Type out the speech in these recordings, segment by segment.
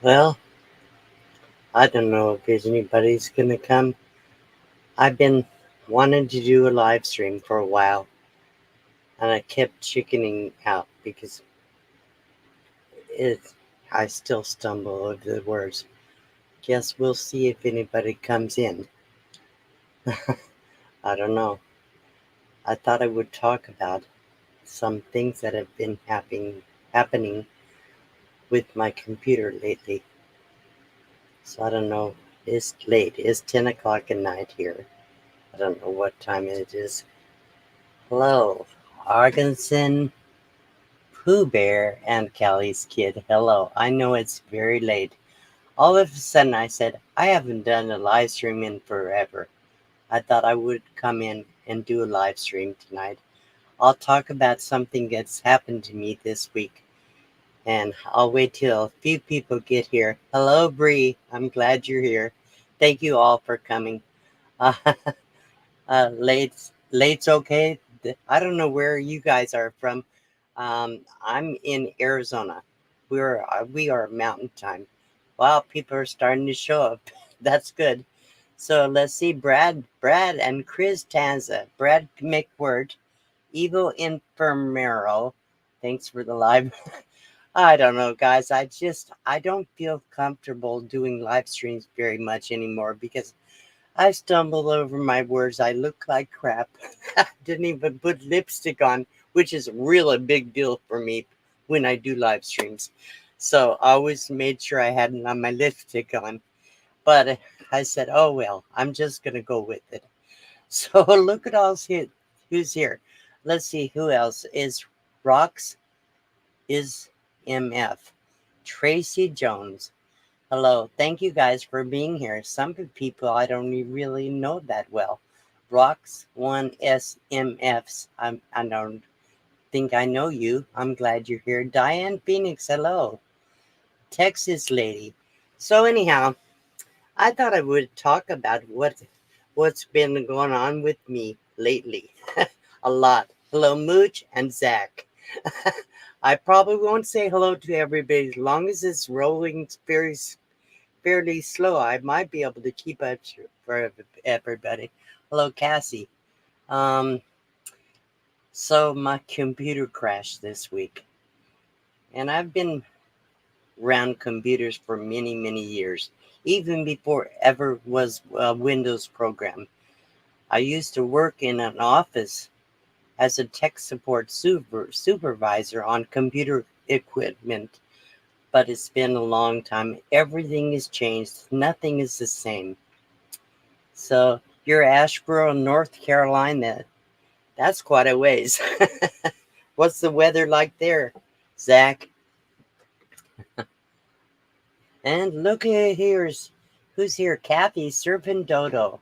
Well, I don't know if there's anybody's gonna come. I've been wanting to do a live stream for a while, and I kept chickening out because it. I still stumble over the words. Guess we'll see if anybody comes in. I don't know. I thought I would talk about some things that have been happening with my computer lately. So I don't know. It's late. It's 10 o'clock at night here. I don't know what time it is. Hello, Argenson, Pooh Bear, and Callie's kid. Hello. I know it's very late. All of a sudden, I said, I haven't done a live stream in forever. I thought I would come in and do a live stream tonight. I'll talk about something that's happened to me this week, and I'll wait till a few people get here. Hello, Bree. I'm glad you're here. Thank you all for coming. Uh, late's okay. I don't know where you guys are from. I'm in Arizona. We are Mountain Time. Wow, people are starting to show up. That's good. So let's see, Brad, and Chris Tanza, Brad McWord, Evo Infirmero. Thanks for the live. I don't know, guys. I don't feel comfortable doing live streams very much anymore because I stumble over my words. I look like crap. I didn't even put lipstick on, which is really a big deal for me when I do live streams. So I always made sure I had my lipstick on. But I said, oh well, I'm just gonna go with it. So look at who's here. Let's see who else is Rox is MF. Tracy Jones. Hello. Thank you guys for being here. Some people I don't really know that well. Rocks, one SMFs. I don't think I know you. I'm glad you're here. Diane Phoenix, hello. Texas lady. So anyhow, I thought I would talk about what's been going on with me lately. A lot. Hello, Mooch and Zach. I probably won't say hello to everybody as long as it's rolling fairly slow. I might be able to keep up for everybody. Hello, Cassie. Um, so my computer crashed this week, and I've been around computers for many, many years, even before ever was a Windows program. I used to work in an office as a tech support supervisor on computer equipment, but it's been a long time. Everything has changed. Nothing is the same. So you're Asheboro, North Carolina. That's quite a ways. What's the weather like there, Zach? And look at here's who's here. Kathy, Serpent Dodo,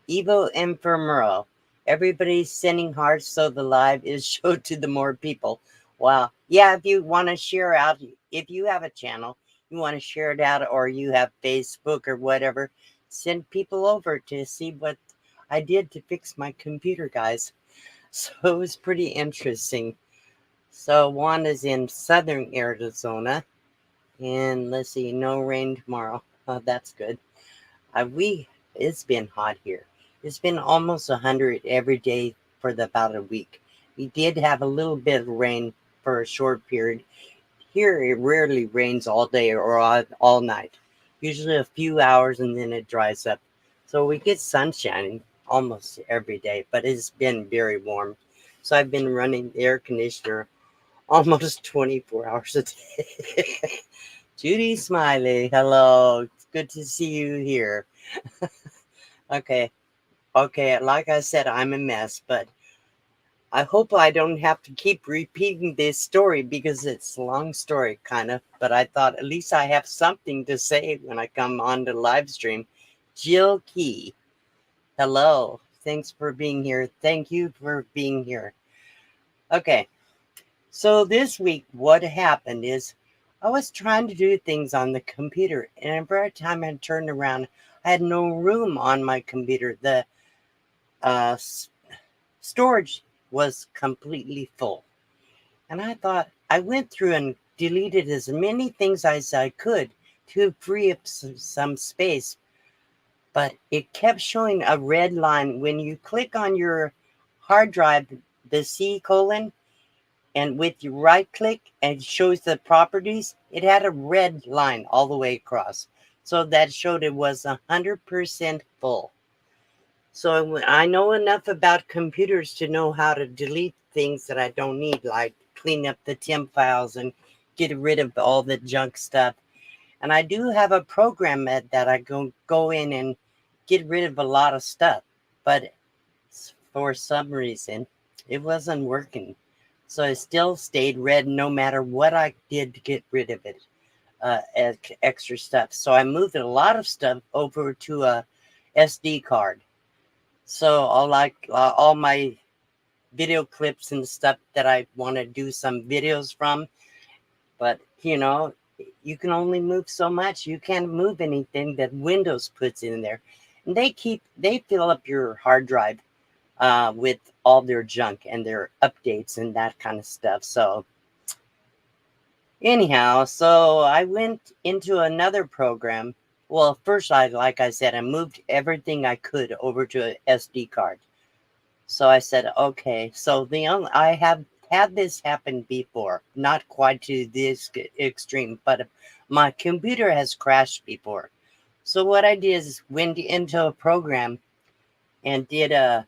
Evo Infirmero. Everybody's sending hearts so the live is showed to the more people. Wow. Yeah, if you want to share out, if you have a channel, you want to share it out, or you have Facebook or whatever, send people over to see what I did to fix my computer, guys. So it was pretty interesting. So Wanda's in southern Arizona, and let's see, no rain tomorrow. Oh, that's good. We It's been hot here. It's been almost 100 every day for about a week. We did have a little bit of rain for a short period. Here it rarely rains all day or all night. Usually a few hours and then it dries up. So we get sunshine almost every day, but it's been very warm. So I've been running the air conditioner almost 24 hours a day. Judy Smiley, hello. It's good to see you here. Okay, okay, like I said, I'm a mess, but I hope I don't have to keep repeating this story because it's a long story, kind of. But I thought at least I have something to say when I come on the live stream. Jill Key, hello. Thanks for being here. Thank you for being here. Okay, so this week, what happened is I was trying to do things on the computer, and every time I turned around, I had no room on my computer. The uh, storage was completely full. And I thought, I went through and deleted as many things as I could to free up some space, but it kept showing a red line when you click on your hard drive, the C colon, and with your right click and it shows the properties, it had a red line all the way across. So that showed it was 100% full. So I know enough about computers to know how to delete things that I don't need, like clean up the temp files and get rid of all the junk stuff. And I do have a program that I go in and get rid of a lot of stuff, but for some reason it wasn't working. So it still stayed red no matter what I did to get rid of it, extra stuff. So I moved a lot of stuff over to a SD card. So all my video clips and stuff that I want to do some videos from, but you can only move so much. You can't move anything that Windows puts in there, and they fill up your hard drive with all their junk and their updates and that kind of stuff. So anyhow, so I went into another program. Well, first like I said, I moved everything I could over to an SD card. So I said, okay. So I have had this happen before, not quite to this extreme, but my computer has crashed before. So what I did is went into a program and did a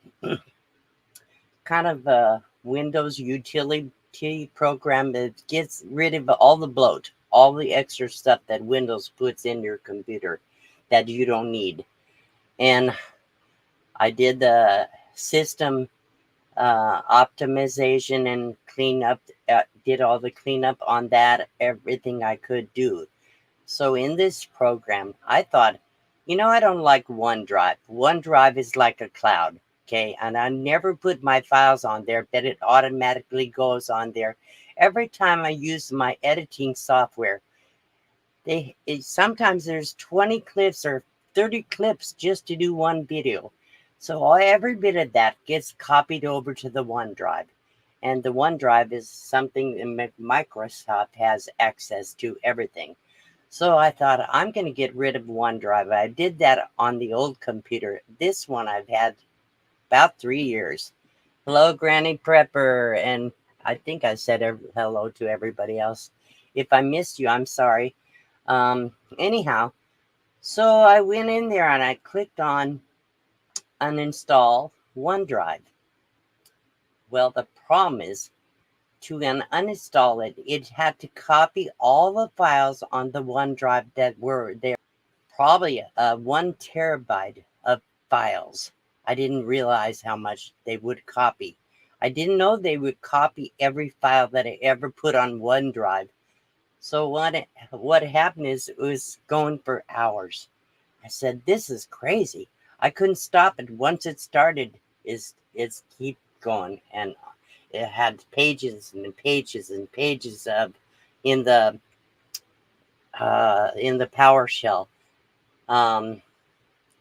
kind of a Windows utility program that gets rid of all the bloat, all the extra stuff that Windows puts in your computer that you don't need. And I did the system optimization and cleanup, did all the cleanup on that, everything I could do. So in this program, I thought, I don't like OneDrive. OneDrive is like a cloud, okay? And I never put my files on there, but it automatically goes on there. Every time I use my editing software, sometimes there's 20 clips or 30 clips just to do one video. So every bit of that gets copied over to the OneDrive. And the OneDrive is something that Microsoft has access to everything. So I thought I'm going to get rid of OneDrive. I did that on the old computer. This one I've had about 3 years. Hello, Granny Prepper. And I think I said hello to everybody else. If I missed you, I'm sorry. Anyhow, so I went in there and I clicked on uninstall OneDrive. Well, the problem is to uninstall it, it had to copy all the files on the OneDrive that were there. Probably 1 terabyte of files. I didn't realize how much they would copy. I didn't know they would copy every file that I ever put on OneDrive. So what happened is it was going for hours. I said, "This is crazy." I couldn't stop it. Once it started, it's keep going, and it had pages and pages and pages of in the PowerShell. Um,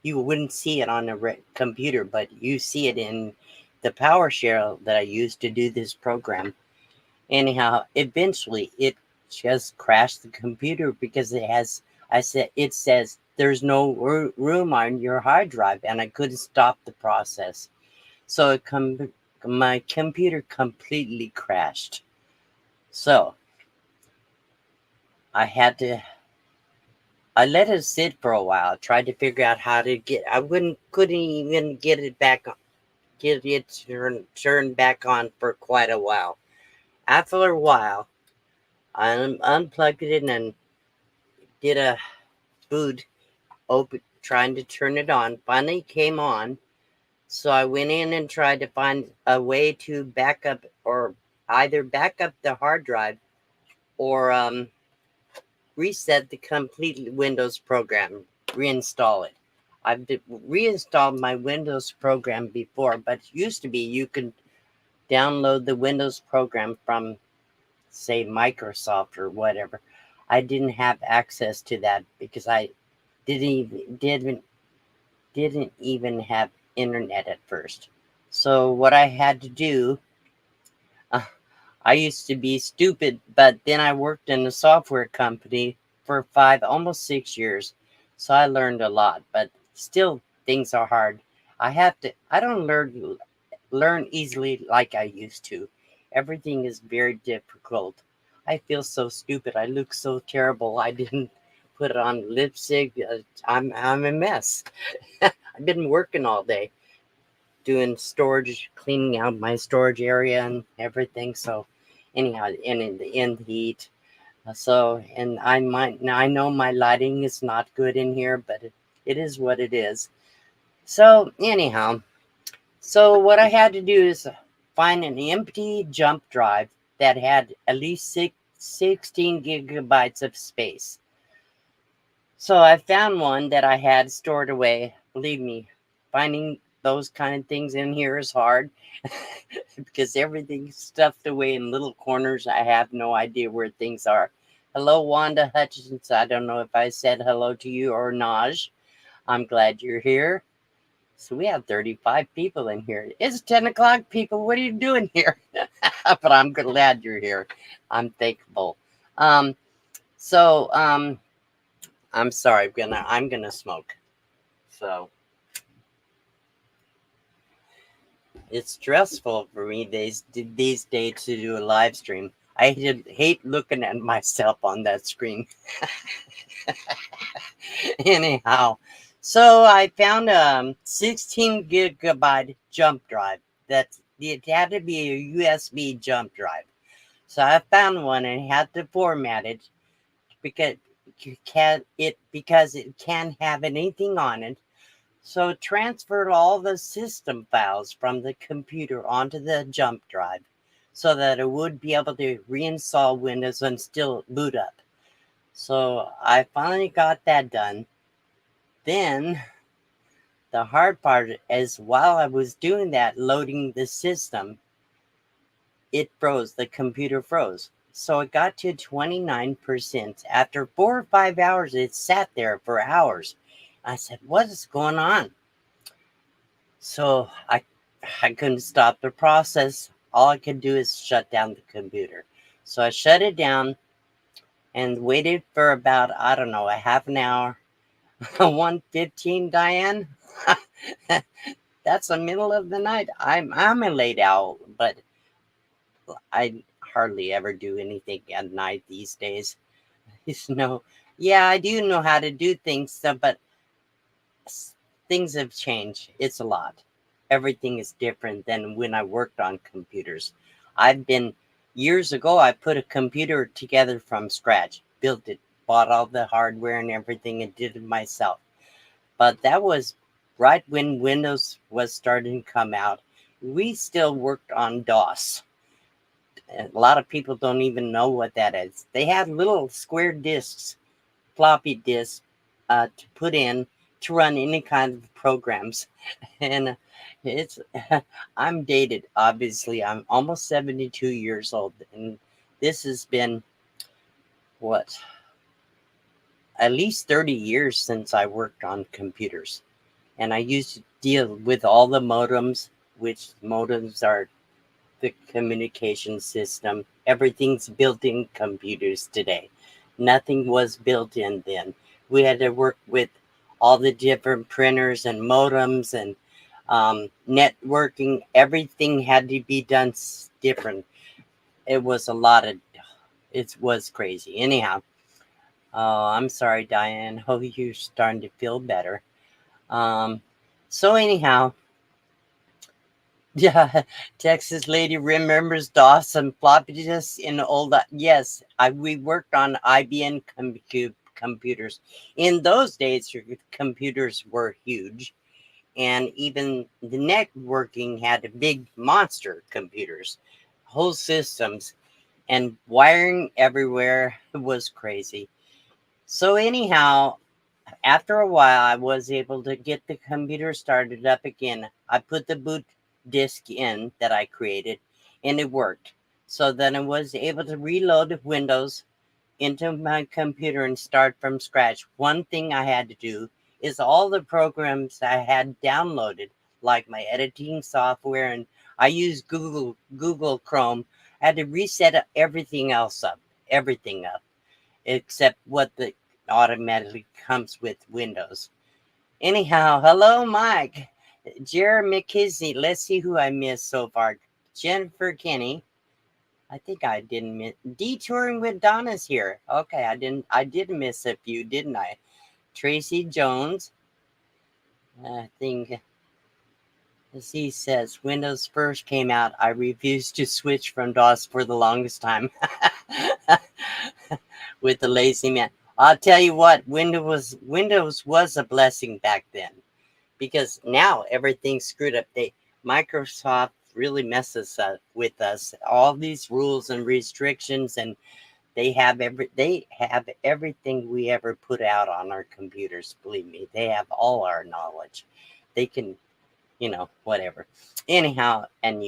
you wouldn't see it on a computer, but you see it in the PowerShell that I used to do this program. Anyhow, eventually it just crashed the computer because it says there's no room on your hard drive, and I couldn't stop the process. So my computer completely crashed. So I let it sit for a while, tried to figure out how to couldn't even get it back, get it turned back on for quite a while. After a while, I unplugged it and did a boot, trying to turn it on. Finally came on. So I went in and tried to find a way to back up, or either back up the hard drive or reset the complete Windows program, reinstall it. I've reinstalled my Windows program before, but it used to be you could download the Windows program from, say, Microsoft or whatever. I didn't have access to that because I didn't even have internet at first. So what I had to do, uh, I used to be stupid, but then I worked in a software company for 5, almost 6 years. So I learned a lot, but still things are hard. I don't learn easily like I used to. Everything is very difficult. I feel so stupid. I look so terrible. I didn't put on lipstick. I'm a mess. I've been working all day doing storage, cleaning out my storage area and everything. So anyhow, and in the heat. And I know my lighting is not good in here, but it is what it is. So anyhow, so what I had to do is find an empty jump drive that had at least 16 gigabytes of space. So I found one that I had stored away. Believe me, finding those kind of things in here is hard because everything's stuffed away in little corners. I have no idea where things are. Hello, Wanda Hutchins. I don't know if I said hello to you or Naj. I'm glad you're here. So we have 35 people in here. It's 10 o'clock, people. What are you doing here? But I'm glad you're here. I'm thankful. Um, so I'm sorry. I'm gonna smoke. So it's stressful for me these days to do a live stream. I hate looking at myself on that screen. Anyhow, so I found a 16 gigabyte jump drive. It had to be a USB jump drive. So I found one and had to format it because it can't have anything on it. So it transferred all the system files from the computer onto the jump drive so that it would be able to reinstall Windows and still boot up. So I finally got that done. Then the hard part is while I was doing that, loading the system, it froze. The computer froze. So it got to 29%. After 4 or 5 hours, it sat there for hours. I said, what is going on? So I couldn't stop the process. All I could do is shut down the computer. So I shut it down and waited for about, I don't know, a half an hour. 1:15, Diane. That's the middle of the night. I'm a late owl, but I hardly ever do anything at night these days. No, yeah, I do know how to do things, but things have changed. It's a lot. Everything is different than when I worked on computers. I've been Years ago, I put a computer together from scratch, built it, bought all the hardware and everything, and did it myself. But that was right when Windows was starting to come out. We still worked on DOS. A lot of people don't even know what that is. They had little square disks, floppy disks, to put in to run any kind of programs. And it's, I'm dated, obviously. I'm almost 72 years old. And this has been, what, at least 30 years since I worked on computers. And I used to deal with all the modems, which modems are the communication system. Everything's built in computers today. Nothing was built in then. We had to work with all the different printers and modems and networking. Everything had to be done different. It was a lot of, it was crazy. Anyhow, I'm sorry, Diane. Hope you're starting to feel better. Um, so anyhow, yeah, Texas lady remembers DOS and floppy disks in old. Yes, we worked on IBM computers. In those days, your computers were huge, and even the networking had big monster computers, whole systems, and wiring everywhere was crazy. So anyhow, after a while, I was able to get the computer started up again. I put the boot disk in that I created, and it worked. So then I was able to reload Windows into my computer and start from scratch. One thing I had to do is all the programs I had downloaded, like my editing software, and I use Google Chrome. Had to reset everything else up, everything up, except what the automatically comes with Windows. Anyhow, hello, Mike. Jared McKinsey. Let's see who I missed so far. Jennifer Kenny. I think I didn't miss. Detouring with Donna's here. Okay, I didn't. I did miss a few, didn't I? Tracy Jones. I think. As he says, Windows first came out, I refused to switch from DOS for the longest time. With the lazy man. I'll tell you what, Windows was a blessing back then. Because now everything's screwed up. Microsoft really messes up with us. All these rules and restrictions, and they have everything we ever put out on our computers. Believe me, they have all our knowledge. They can, whatever. Anyhow, and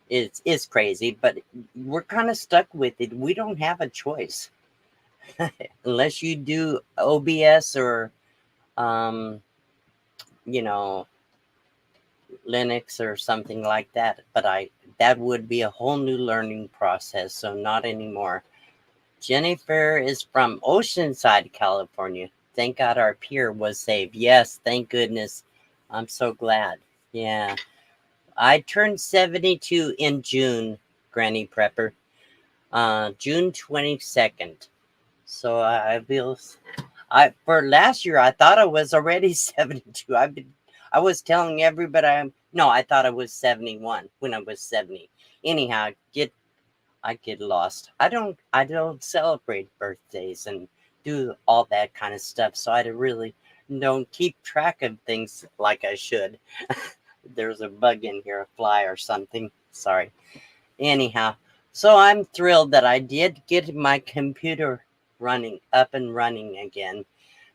it's crazy, but we're kind of stuck with it. We don't have a choice unless you do OBS or um, you know Linux or something like that. But that would be a whole new learning process, so not anymore. Jennifer is from Oceanside, California. Thank God our pier was saved. Yes, thank goodness. I'm so glad. Yeah. I turned 72 in June, Granny Prepper. June 22nd. So I feel for last year I thought I was already 72. I was telling everybody I thought I was 71 when I was 70. Anyhow, I get lost. I don't celebrate birthdays and do all that kind of stuff. So I really don't keep track of things like I should. There's a bug in here, a fly or something. Sorry. Anyhow, so I'm thrilled that I did get my computer up and running again,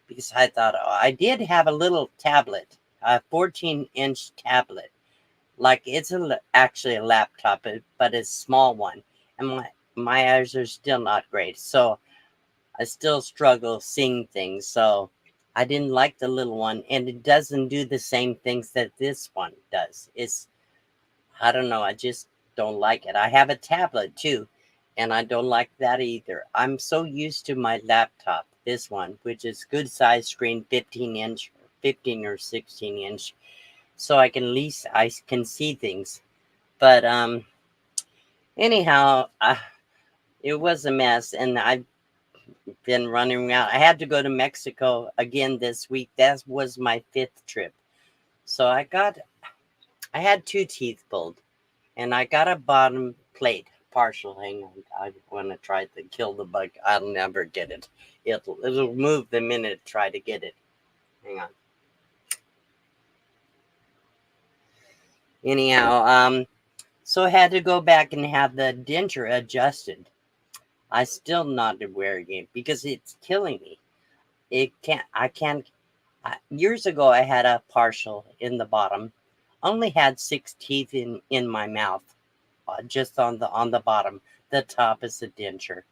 because I thought, I did have a little tablet, a 14-inch tablet. Like it's actually a laptop, but it's a small one. And my eyes are still not great. So I still struggle seeing things. So I didn't like the little one, and it doesn't do the same things that this one does. I don't know. I just don't like it. I have a tablet too, and I don't like that either. I'm so used to my laptop, this one, which is good size screen, 15-inch, 15 or 16-inch, so I can at least I can see things. But anyhow, it was a mess, and I've been running around. I had to go to Mexico again this week. That was my 5th trip. So I had 2 teeth pulled, and I got a bottom plate partial. Hang on, I want to try to kill the bug. I'll never get it. It'll move the minute I try to get it. Hang on. Anyhow, so I had to go back and have the denture adjusted. I still not wearing it because it's killing me. It can't. I can't. Years ago, I had a partial in the bottom. Only had 6 teeth in my mouth, just on the bottom. The top is a denture.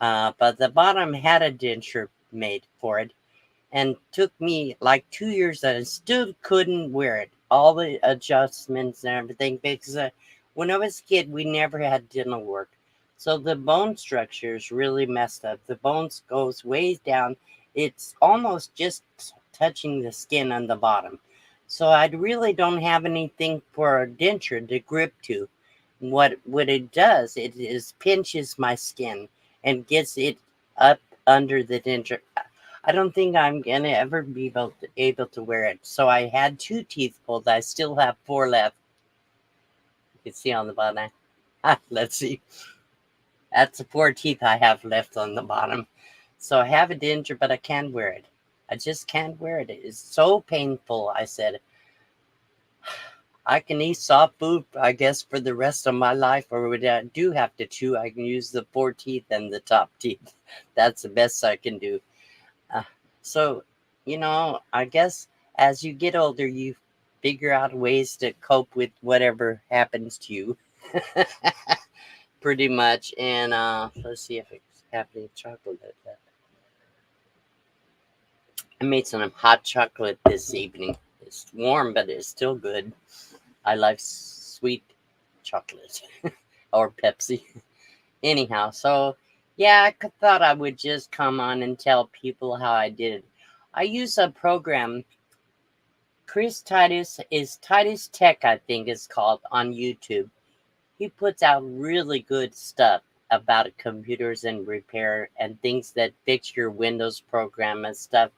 But the bottom had a denture made for it, and took me like 2 years and I still couldn't wear it. All the adjustments and everything, because when I was a kid, we never had dental work. So the bone structure is really messed up. The bones goes way down. It's almost just touching the skin on the bottom. So I really don't have anything for a denture to grip to. What it does, it is pinches my skin and gets it up under the denture. I don't think I'm gonna ever be able to wear it. So I had 2 teeth pulled. I still have 4 left. You can see on the bottom. Let's see. That's the 4 teeth I have left on the bottom. So I have a denture, but I can't wear it. I just can't wear it. It's so painful. I said, I can eat soft food, I guess, for the rest of my life, or when I do have to chew, I can use the 4 teeth and the top teeth. That's the best I can do. Uh, so, I guess as you get older, you figure out ways to cope with whatever happens to you, pretty much. And let's see if it's happening chocolate left. I made some hot chocolate this evening. It's warm, but it's still good. I like sweet chocolate. or Pepsi. Anyhow, so yeah, thought I would just come on and tell people how I did it. I use a program. Chris Titus is Titus Tech, I think it's called, on YouTube. He puts out really good stuff about computers and repair and things that fix your Windows program and stuff.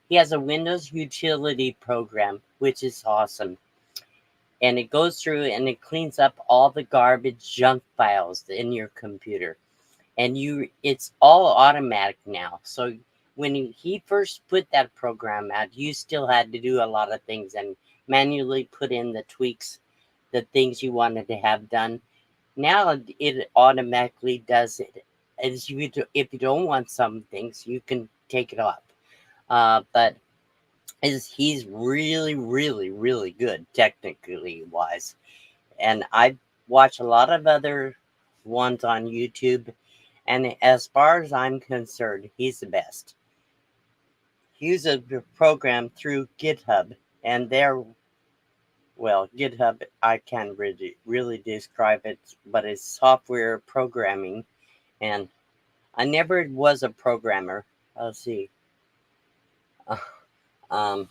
He has a Windows utility program, which is awesome. And it goes through and it cleans up all the garbage junk files in your computer. And it's all automatic now. So when he first put that program out, you still had to do a lot of things and manually put in the tweaks, the things you wanted to have done. Now it automatically does it. As if you don't want some things, you can take it off. But he's really, really, really good technically wise. And I watch a lot of other ones on YouTube. And as far as I'm concerned, he's the best. He uses a program through GitHub, and GitHub, I can't really describe it, but it's software programming. And I never was a programmer. Let's see. Uh,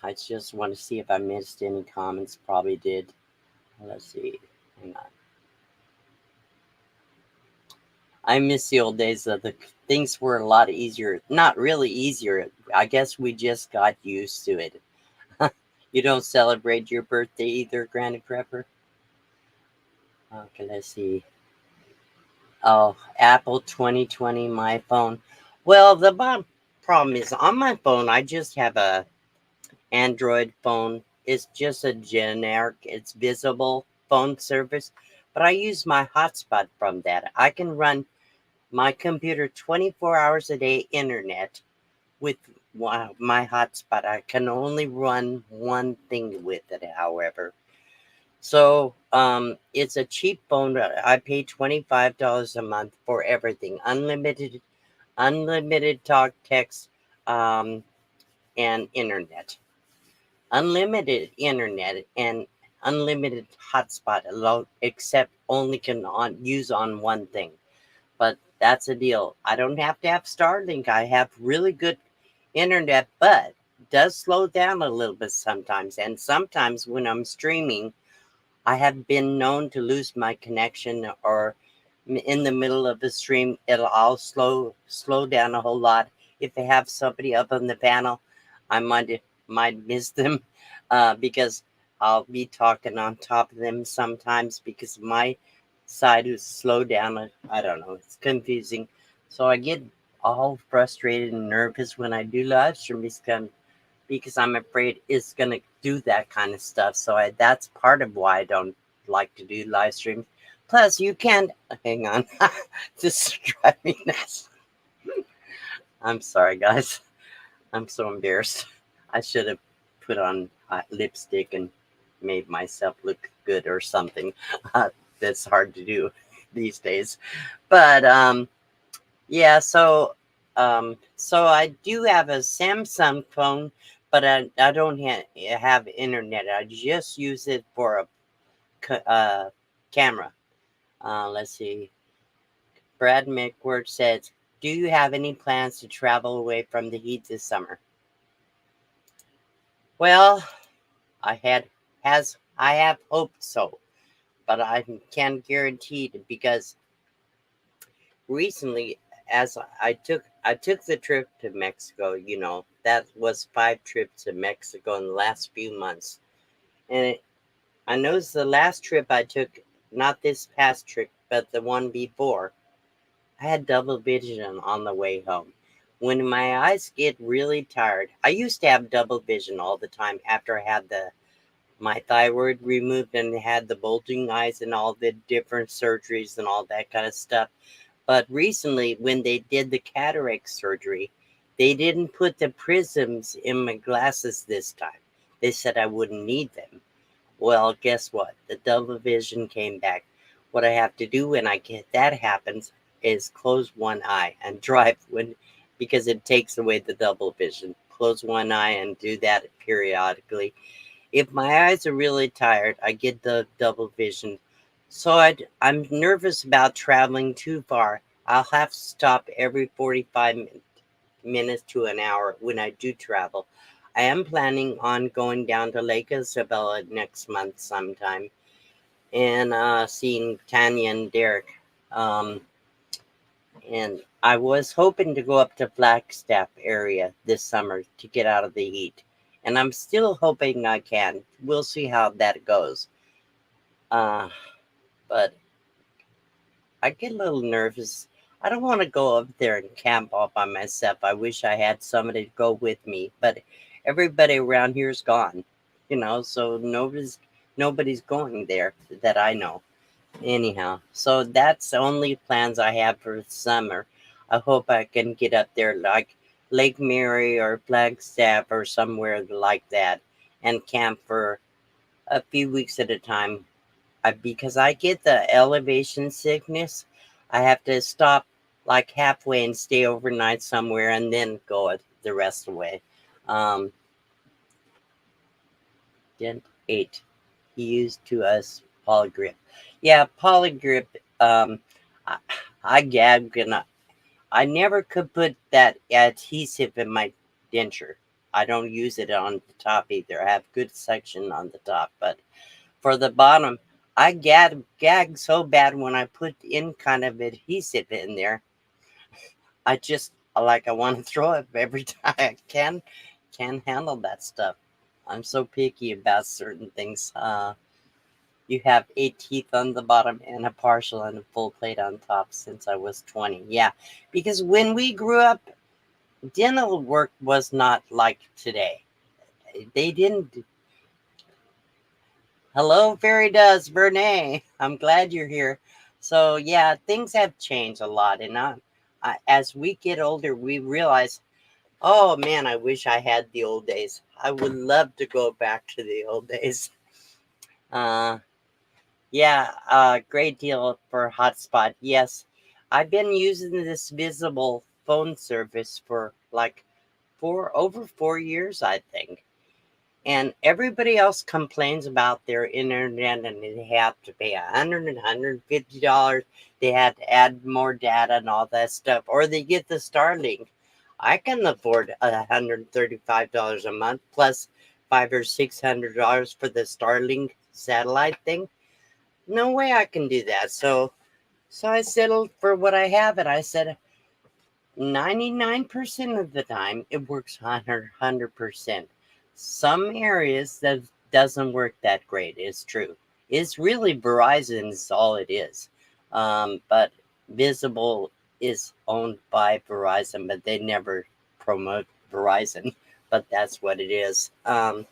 I just want to see if I missed any comments. Probably did. Let's see. Hang on. I miss the old days of the things were a lot easier. Not really easier. I guess we just got used to it. You don't celebrate your birthday either, Granny Prepper? Okay, let's see. Oh, Apple 2020, my phone. Well, the problem is on my phone, I just have a Android phone. It's just a generic, it's visible phone service, but I use my hotspot from that. I can run my computer 24 hours a day internet with my hotspot. I can only run one thing with it, however. So it's a cheap phone. I pay $25 a month for everything. Unlimited talk, text, um, and internet. Unlimited internet and unlimited hotspot except only can use on one thing. But that's a deal. I don't have to have Starlink. I have really good internet, but it does slow down a little bit sometimes. And sometimes when I'm streaming, I have been known to lose my connection, or in the middle of the stream, I'll slow down a whole lot. If I have somebody up on the panel, I might miss them because I'll be talking on top of them sometimes because my side is slowed down. I don't know. It's confusing. So I get all frustrated and nervous when I do live streams because I'm afraid it's gonna do that kind of stuff. So that's part of why I don't like to do live streams. Plus, you can't hang on. This is driving me nuts. I'm sorry, guys. I'm so embarrassed. I should have put on lipstick and made myself look good or something. That's hard to do these days. But yeah, so I do have a Samsung phone, but I don't have internet. I just use it for a camera. Let's see. Brad McWord says, "Do you have any plans to travel away from the heat this summer?" Well, I have hoped so, but I can't guarantee it because recently, as I took the trip to Mexico. That was 5 trips to Mexico in the last few months, and I noticed the last trip I took, not this past trip, but the one before, I had double vision on the way home. When my eyes get really tired, I used to have double vision all the time after I had my thyroid removed and had the bulging eyes and all the different surgeries and all that kind of stuff. But recently, when they did the cataract surgery, they didn't put the prisms in my glasses this time. They said I wouldn't need them. Well, guess what? The double vision came back. What I have to do when I get that happens is close one eye and drive because it takes away the double vision. Close one eye and do that periodically. If my eyes are really tired, I get the double vision So I'm nervous about traveling too far. I'll have to stop every 45 minutes to an hour when I do travel. I am planning on going down to Lake Isabella next month sometime and seeing Tanya and Derek. Um, and I was hoping to go up to Flagstaff area this summer to get out of the heat. And I'm still hoping I can. We'll see how that goes. Uh, but I get a little nervous. I don't want to go up there and camp all by myself. I wish I had somebody to go with me, but everybody around here is gone. So nobody's going there that I know. Anyhow, so that's the only plans I have for the summer. I hope I can get up there like Lake Mary or Flagstaff or somewhere like that and camp for a few weeks at a time. Because I get the elevation sickness, I have to stop like halfway and stay overnight somewhere and then go the rest of the way. Um, Dent 8. He used to us polygrip. Yeah, polygrip. Um, I, I gag and I never could put that adhesive in my denture. I don't use it on the top either. I have good suction on the top, but for the bottom, I gag so bad when I put in kind of adhesive in there. I just like I want to throw it every time I can handle that stuff. I'm so picky about certain things. You have 8 teeth on the bottom and a partial and a full plate on top since I was 20. Yeah, because when we grew up, dental work was not like today. They didn't. Hello, Fairy Does, Vernay. I'm glad you're here. So, yeah, things have changed a lot. And as we get older, we realize, oh man, I wish I had the old days. I would love to go back to the old days. Uh, Yeah, great deal for hotspot. Yes, I've been using this visible phone service for like over 4 years, I think. And everybody else complains about their internet and they have to pay $150. They have to add more data and all that stuff, or they get the Starlink. I can afford $135 a month plus $500 or $600 for the Starlink satellite thing. No way I can do that. So I settled for what I have, and I said 99% of the time it works 100%. Some areas that doesn't work that great. It's true. It's really Verizon is all it is. But Visible is owned by Verizon, but they never promote Verizon. But that's what it is. But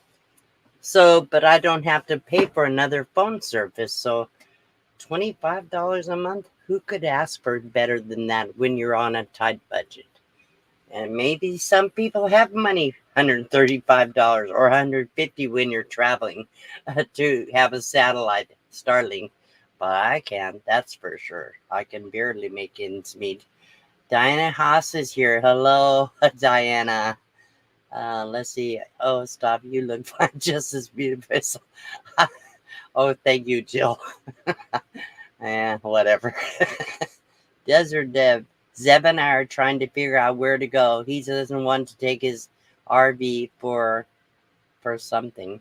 I don't have to pay for another phone service. So $25 a month? Who could ask for better than that when you're on a tight budget? And maybe some people have money, $135 or $150 when you're traveling to have a satellite Starlink. But I can, that's for sure. I can barely make ends meet. Diana Haas is here. Hello, Diana. Let's see. Oh, stop. You look fine, just as beautiful. Oh, thank you, Jill. Whatever. Desert Dev. Zeb and I are trying to figure out where to go. He doesn't want to take his RV for something.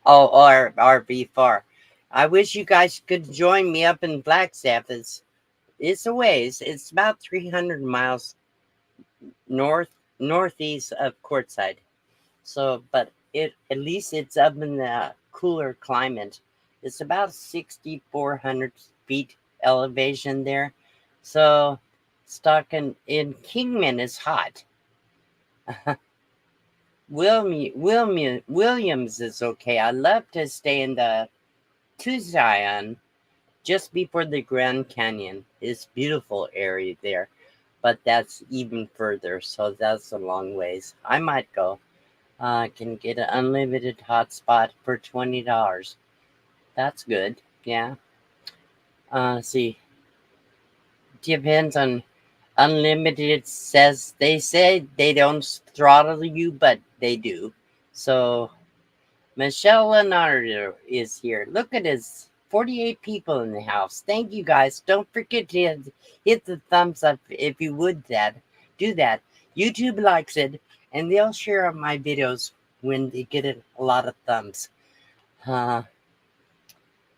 Oh, or RV far. I wish you guys could join me up in Flagstaff. It's a ways. It's about 300 miles north northeast of Quartzsite. So, but it at least it's up in the cooler climate. It's about 6,400 feet elevation there. So, stuck in Kingman is hot. Williams is okay. I love to stay in the Tucson just before the Grand Canyon. It's beautiful area there, but that's even further. So that's a long ways. I might go. Can get an unlimited hotspot for $20. That's good. Yeah. See, depends on unlimited. Says they say they don't throttle you, but they do. So Michelle Leonardo is here. Look at his 48 people in the house. Thank you guys. Don't forget to hit the thumbs up if you would do that. YouTube likes it, and they'll share my videos when they get a lot of thumbs. Uh,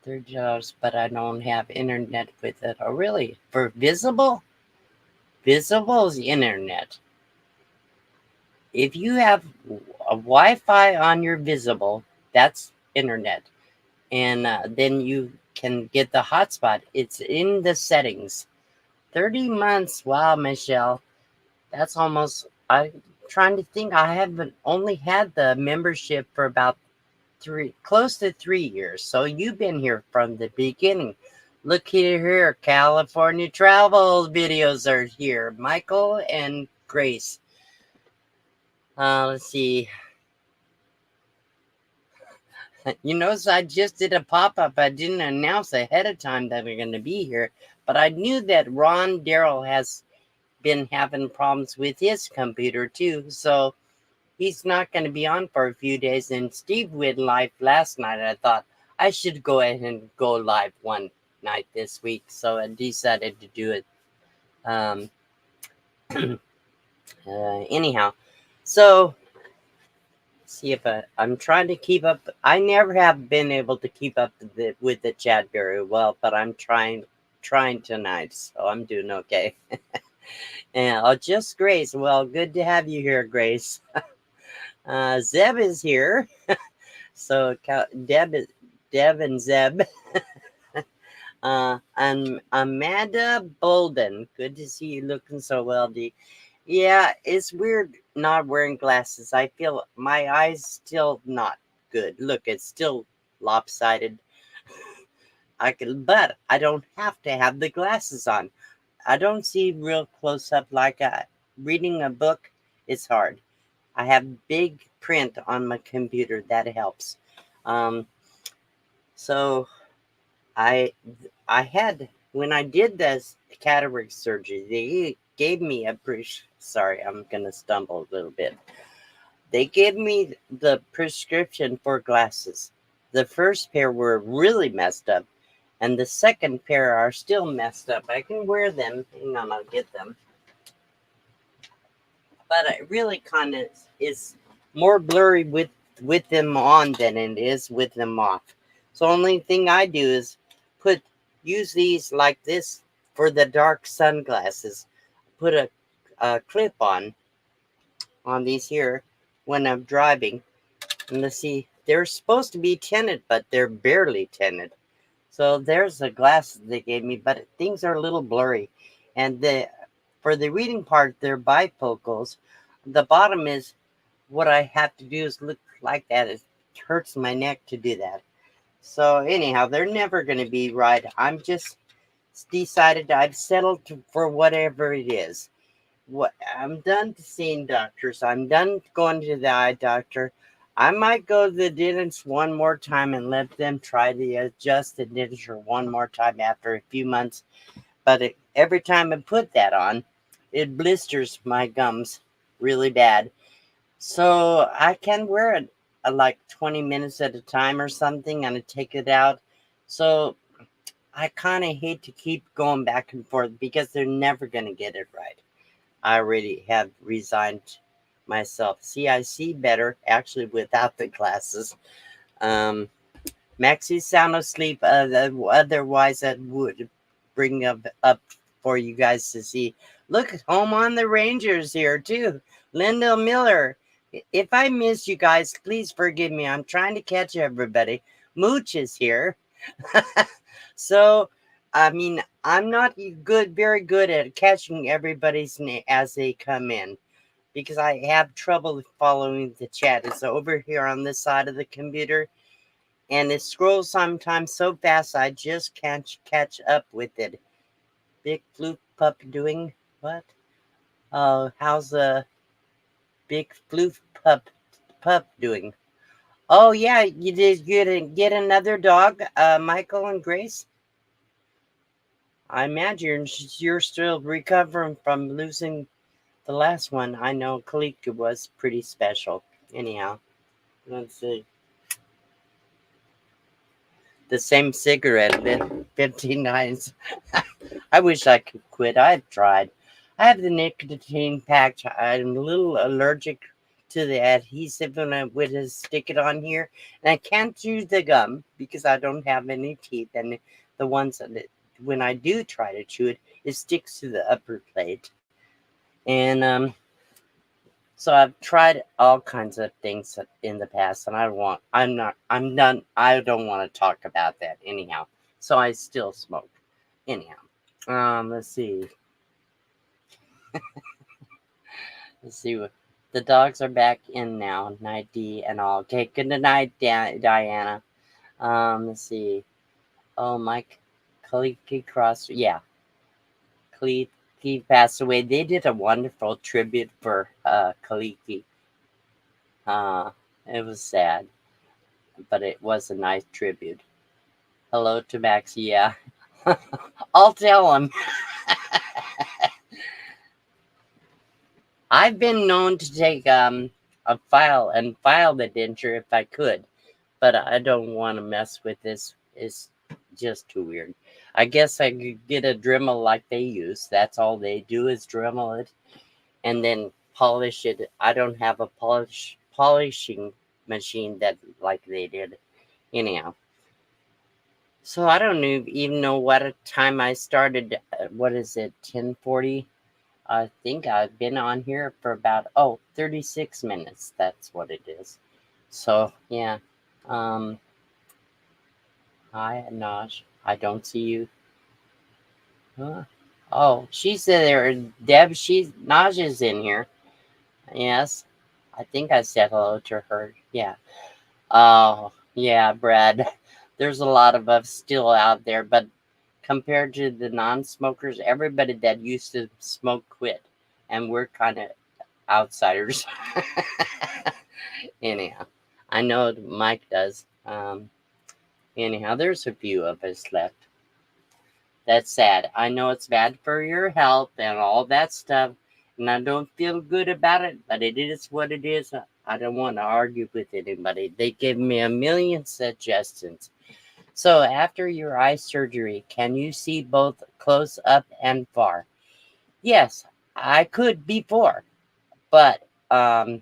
$30, but I don't have internet with it. Oh, really? For Visible? Visible's internet. If you have a Wi-Fi on your Visible, that's internet, and then you can get the hotspot. It's in the settings. 30 months. Wow, Michelle, that's almost. I'm trying to think. I haven't only had the membership for about close to 3 years. So you've been here from the beginning. Look here, California travel videos are here. Michael and Grace. Let's see. You notice I just did a pop-up. I didn't announce ahead of time that we're going to be here, but I knew that Ron Darrell has been having problems with his computer too, so he's not going to be on for a few days. And Steve went live last night. I thought I should go ahead and go live one night this week, so I decided to do it. Um, anyhow, so see if I'm trying to keep up. I never have been able to keep up with the chat very well, but I'm trying tonight, so I'm doing okay. And just Grace. Well, good to have you here, Grace. Zeb is here. So Deb and Zeb. And Amanda Bolden. Good to see you looking so well, D. Yeah, it's weird not wearing glasses. I feel my eyes still not good. Look, it's still lopsided. But I don't have to have the glasses on. I don't see real close up like reading a book. It's hard. I have big print on my computer that helps. Um, so I I had when I did this cataract surgery, they gave me sorry, I'm gonna stumble a little bit. They gave me the prescription for glasses. The first pair were really messed up, and the second pair are still messed up. I can wear them. Hang on, I'll get them. But it really kind of is more blurry with them on than it is with them off. So only thing I do is use these like this for the dark sunglasses. Put a clip on these here when I'm driving. And let's see, they're supposed to be tinted, but they're barely tinted. So there's the glasses they gave me, but things are a little blurry. And for the reading part, they're bifocals. The bottom is what I have to do is look like that. It hurts my neck to do that. So anyhow, they're never going to be right. I'm just decided I've settled for whatever it is. What I'm done seeing doctors. I'm done going to the eye doctor. I might go to the dentist one more time and let them try to adjust the denture one more time after a few months. But every time I put that on, it blisters my gums really bad. So I can wear it like 20 minutes at a time or something and I take it out. So I kind of hate to keep going back and forth because they're never going to get it right. I already have resigned myself. See, I see better actually without the glasses. Um, Maxie's sound asleep. Otherwise, that would bring up for you guys to see. Look, home on the Rangers here too. Linda Miller. If I miss you guys, please forgive me. I'm trying to catch everybody. Mooch is here. So, I mean, I'm not very good at catching everybody's name as they come in because I have trouble following the chat. It's over here on this side of the computer and it scrolls sometimes so fast I just can't catch up with it. Big floof pup doing what? How's the big floof pup doing? Oh yeah, you did get another dog, Michael and Grace. I imagine you're still recovering from losing the last one. I know Kalika was pretty special. Anyhow, let's see. the same cigarette 15 times. I wish I could quit. I've tried. I have the nicotine patch. I'm a little allergic to the adhesive when I would stick it on here, and I can't chew the gum because I don't have any teeth. And the ones that when I do try to chew it, it sticks to the upper plate. And so I've tried all kinds of things in the past, and I'm done. I don't want to talk about that anyhow. So I still smoke anyhow. Let's see. Let's see what the dogs are back in now. Night D and all. Okay, good night, Diana. Let's see. Oh, Mike Kaliki Cross. Yeah, Kaliki passed away. They did a wonderful tribute for Kaliki. Uh, it was sad, but it was a nice tribute. Hello to Max. Yeah, I'll tell him. I've been known to take a file and file the denture if I could, but I don't want to mess with this. It's just too weird. I guess I could get a Dremel like they use. That's all they do is Dremel it and then polish it. I don't have a polishing machine that like they did. Anyhow, so I don't even know what time I started. What is it? 10:40. I think I've been on here for about 36 minutes. That's what it is. So yeah. Um Hi Naj. I don't see you. Huh? Oh, she's there. Deb, she's Naj is in here. Yes. I think I said hello to her. Yeah. Oh, yeah, Brad. There's a lot of us still out there, but compared to the non-smokers, everybody that used to smoke quit, and we're kind of outsiders. Anyhow, I know Mike does. Anyhow, there's a few of us left. That's sad. I know it's bad for your health and all that stuff, and I don't feel good about it, but it is what it is. I don't want to argue with anybody. They gave me a million suggestions. So, after your eye surgery, can you see both close up and far? Yes, I could before, but I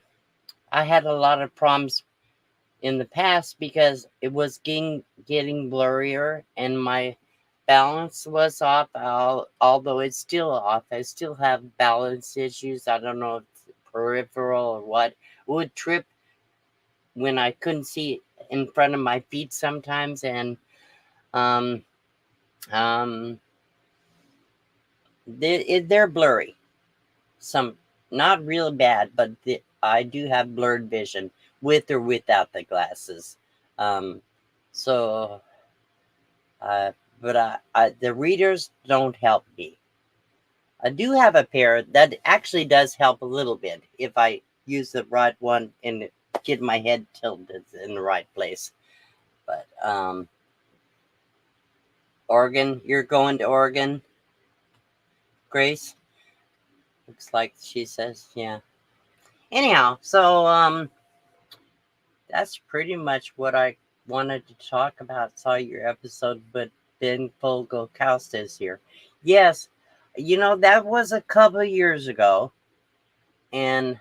had a lot of problems in the past because it was getting blurrier and my balance was off. Although it's still off, I still have balance issues. I don't know if it's peripheral or what. It would trip when I couldn't see in front of my feet sometimes, and um, um, they're blurry. Some not real bad, but I do have blurred vision with or without the glasses. Um, so but the readers don't help me. I do have a pair that actually does help a little bit if I use the right one and get my head tilted in the right place. But Oregon, you're going to Oregon, Grace? Looks like she says, yeah. Anyhow, so that's pretty much what I wanted to talk about. Saw your episode, but Ben Fogle is here. Yes, that was a couple years ago, and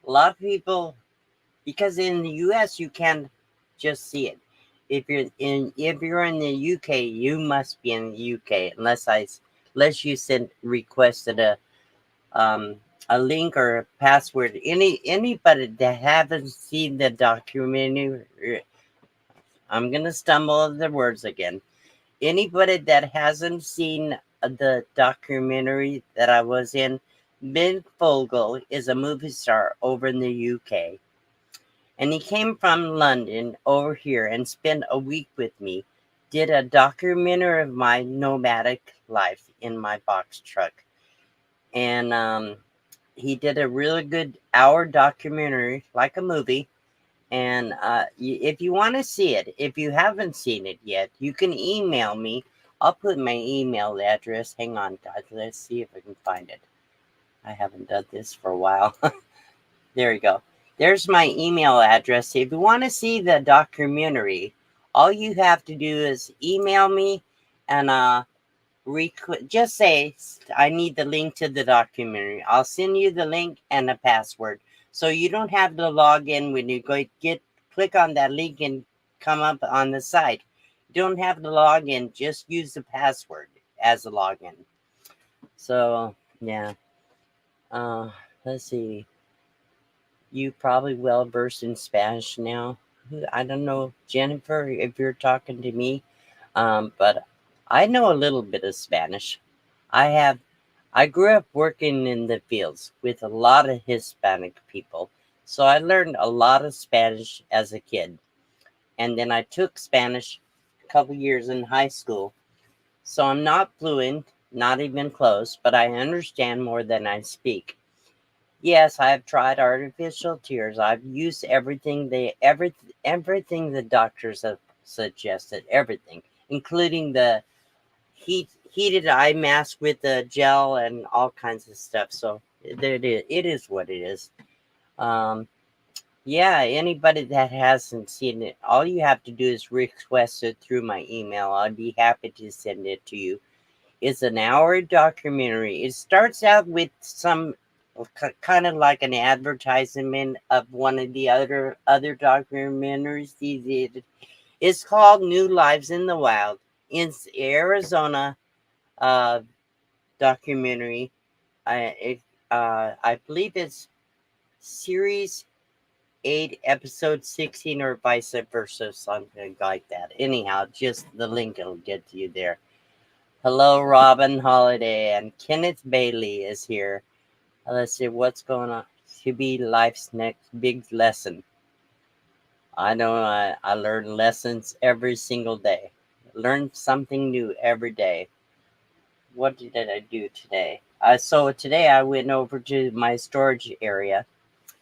a lot of people, because in the U.S. you can just see it. If you're in the U.K., you must be in the U.K. unless you requested a link or a password. Anybody that haven't seen the documentary, I'm gonna stumble on the words again. Anybody that hasn't seen the documentary that I was in, Ben Fogle is a movie star over in the UK. And he came from London over here and spent a week with me. Did a documentary of my nomadic life in my box truck. And he did a really good hour documentary, like a movie. And if you want to see it, if you haven't seen it yet, you can email me. I'll put my email address. Hang on, guys. Let's see if I can find it. I haven't done this for a while. There you go. There's my email address. If you want to see the documentary, All you have to do is email me and just say I need the link to the documentary. I'll send you the link and a password, so you don't have to log in when you go get click on that link and come up on the site. You don't have to log in. Just use the password as a login. So yeah. Uh, let's see. You probably well versed in Spanish now. I don't know, Jennifer, if you're talking to me, but I know a little bit of Spanish. I have. I grew up working in the fields with a lot of Hispanic people, so I learned a lot of Spanish as a kid. And then I took Spanish a couple years in high school, so I'm not fluent, not even close, but I understand more than I speak. Yes, I've tried artificial tears. I've used everything the doctors have suggested, everything, including the heated eye mask with the gel and all kinds of stuff. So it is what it is. Um, yeah, anybody that hasn't seen it, all you have to do is request it through my email. I'd be happy to send it to you. It's an hour documentary. It starts out with some kind of like an advertisement of one of the other documentaries he did. It's called New Lives in the Wild. It's Arizona uh, documentary. I believe it's series 8, episode 16, or vice versa, something like that. Anyhow, just the link will get to you there. Hello, Robin Holiday, and Kenneth Bailey is here. Let's see what's going on. To be life's next big lesson. I know I learn lessons every single day. Learn something new every day. What did I do today? So today I went over to my storage area,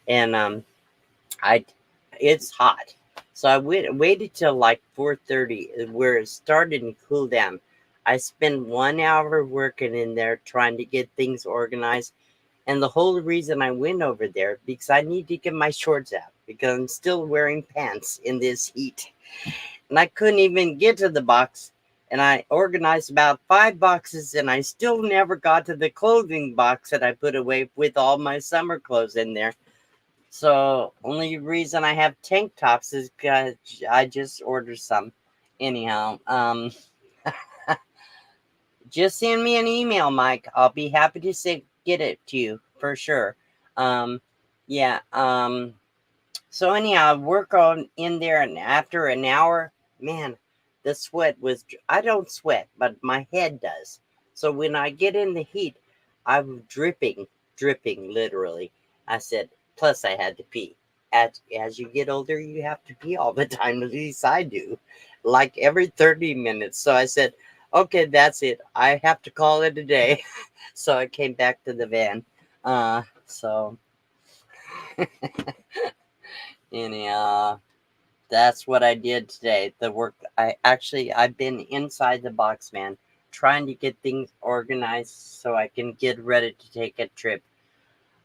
and I it's hot. So waited till like 4:30 where it started to cool down. I spent 1 hour working in there trying to get things organized. And the whole reason I went over there because I need to get my shorts out because I'm still wearing pants in this heat. And I couldn't even get to the box. And I organized about 5 boxes and I still never got to the clothing box that I put away with all my summer clothes in there. So only reason I have tank tops is because I just ordered some. Anyhow, just send me an email, Mike. I'll be happy to get it to you for sure. Um, yeah. So anyhow, I work on in there, and after an hour, man, the sweat was. I don't sweat, but my head does. So when I get in the heat, I'm dripping, literally. I said. Plus, I had to pee. As you get older, you have to pee all the time. At least I do, like every 30 minutes. So I said, okay, that's it. I have to call it a day. So I came back to the van. So anyhow, that's what I did today. The work I've been inside the box, man, trying to get things organized so I can get ready to take a trip.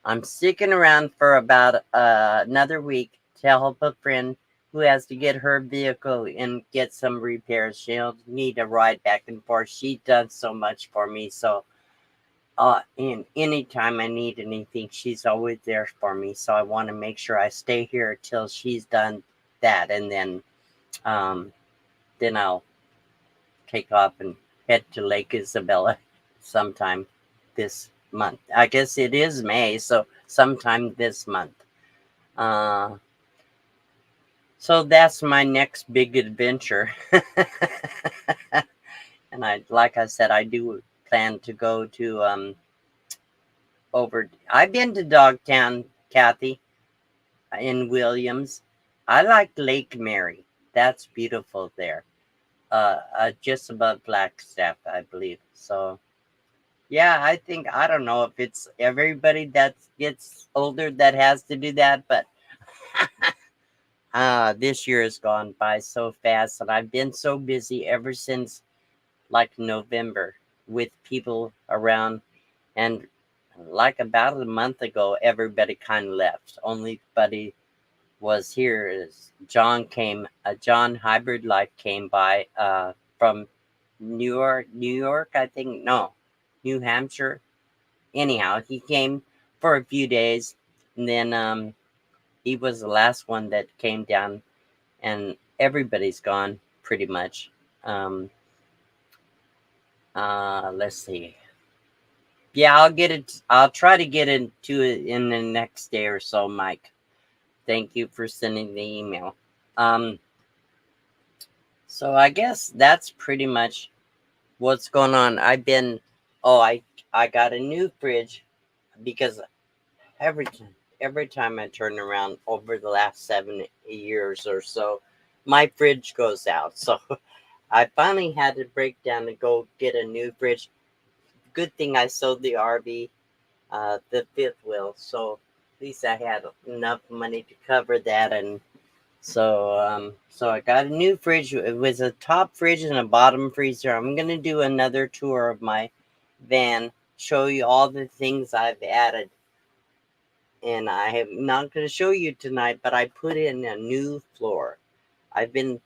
I'm sticking around for about another week to help a friend who has to get her vehicle and get some repairs. She'll need a ride back and forth. She does so much for me. So and anytime I need anything, she's always there for me. So I want to make sure I stay here till she's done that, and um, then I'll take off and head to Lake Isabella sometime this month. I guess it is May, so sometime this month. Uh, so that's my next big adventure. And like I said, I do plan to go to over. I've been to Dogtown, Kathy, in Williams. I like Lake Mary. That's beautiful there. Just above Flagstaff, I believe. So yeah, I don't know if it's everybody that gets older that has to do that, but this year has gone by so fast, and I've been so busy ever since like November with people around, and like about a month ago, everybody kind of left. Only buddy was here is John Hybrid Life came by from New York, I think. No, New Hampshire. Anyhow, he came for a few days, and then he was the last one that came down, and everybody's gone pretty much. Um, let's see. Yeah, I'll get it. I'll try to get into it in the next day or so, Mike. Thank you for sending the email. Um, so I guess that's pretty much what's going on. Oh, I got a new fridge because every time, every time I turn around over the last 7 years or so, my fridge goes out. So I finally had to break down and go get a new fridge. Good thing I sold the RV, the fifth wheel, so at least I had enough money to cover that. And so I got a new fridge. It was a top fridge and a bottom freezer. I'm gonna do another tour of my van, show you all the things I've added. And I am not gonna show you tonight, but I put in a new floor. I've been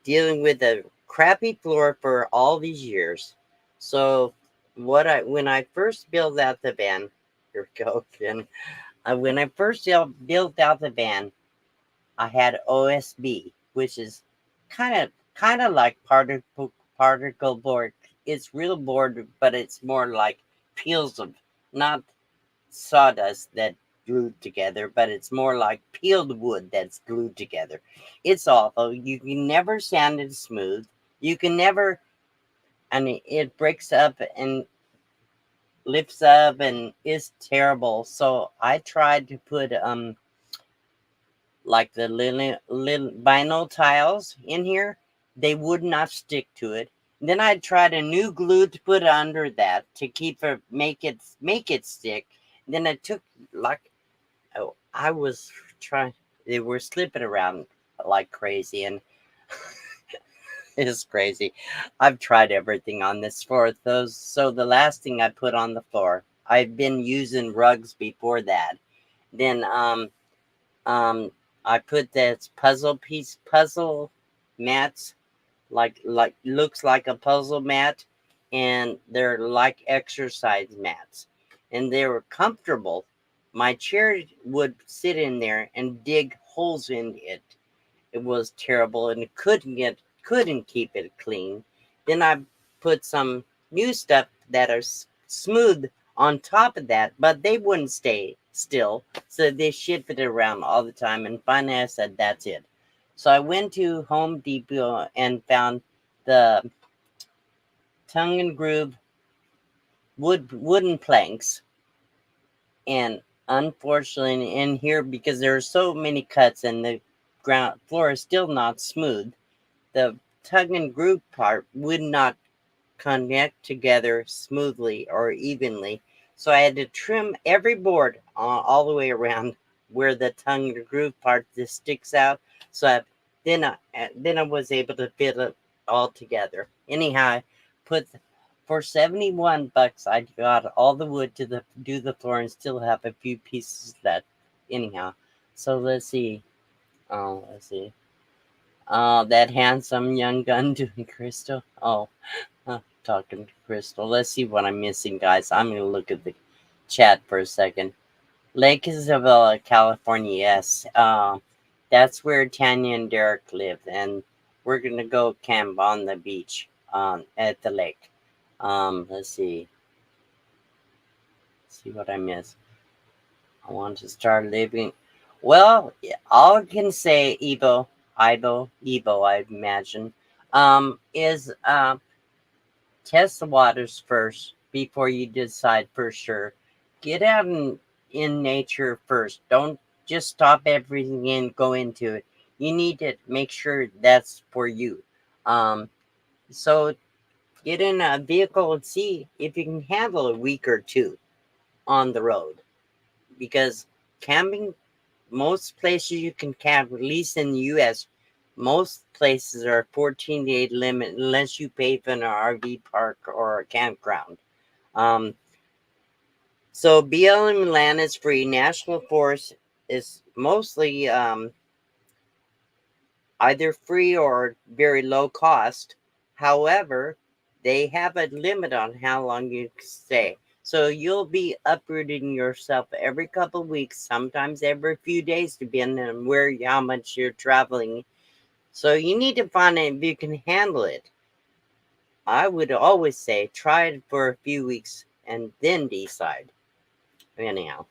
dealing with a crappy floor for all these years. So when I first built out the van, here we go again. When I first built out the van, I had OSB, which is kind of like particle board. It's real board, but it's more like peels of not sawdust that glued together, but it's more like peeled wood that's glued together. It's awful. You can never sand it smooth. You can never, and it breaks up and lifts up and is terrible. So I tried to put like the little vinyl tiles in here. They would not stick to it. Then I tried a new glue to put under that to keep it make it stick. Then I took like, oh, I was trying. They were slipping around like crazy, and it's crazy. I've tried everything on this floor. Those so the last thing I put on the floor. I've been using rugs before that. Then um I put that puzzle mats, like looks like a puzzle mat, and they're like exercise mats, and they were comfortable. My chair would sit in there and dig holes in it. It was terrible, and it couldn't keep it clean. Then I put some new stuff that are smooth on top of that, but they wouldn't stay still, so they shifted around all the time. And finally, I said, "That's it." So I went to Home Depot and found the tongue and groove wooden planks. And unfortunately, in here, because there are so many cuts and the ground floor is still not smooth, the tongue and groove part would not connect together smoothly or evenly. So I had to trim every board all the way around where the tongue and groove part just sticks out. So then I was able to fit it all together. Anyhow, I put for $71, I got all the wood to do the floor and still have a few pieces left. Anyhow, so let's see. Oh, let's see. Oh, that handsome young gun doing Crystal. Oh, talking to Crystal. Let's see what I'm missing, guys. I'm gonna look at the chat for a second. Lake Isabella, California. Yes, that's where Tanya and Derek live, and we're gonna go camp on the beach, at the lake. Let's see. See what I miss. I want to start living. Well, yeah, all I can say, Evo, I imagine, is test the waters first before you decide for sure. Get out in nature first. Don't just stop everything and go into it. You need to make sure that's for you. Um, so get in a vehicle and see if you can handle a week or two on the road, because camping, most places you can camp, at least in the US, most places are 14-day limit unless you pay for an RV park or a campground. Um, so BLM land is free. National Forest is mostly either free or very low cost. However, they have a limit on how long you can stay. So you'll be uprooting yourself every couple of weeks, sometimes every few days, depending on how much you're traveling. So you need to find out if you can handle it. I would always say try it for a few weeks and then decide. Anyhow,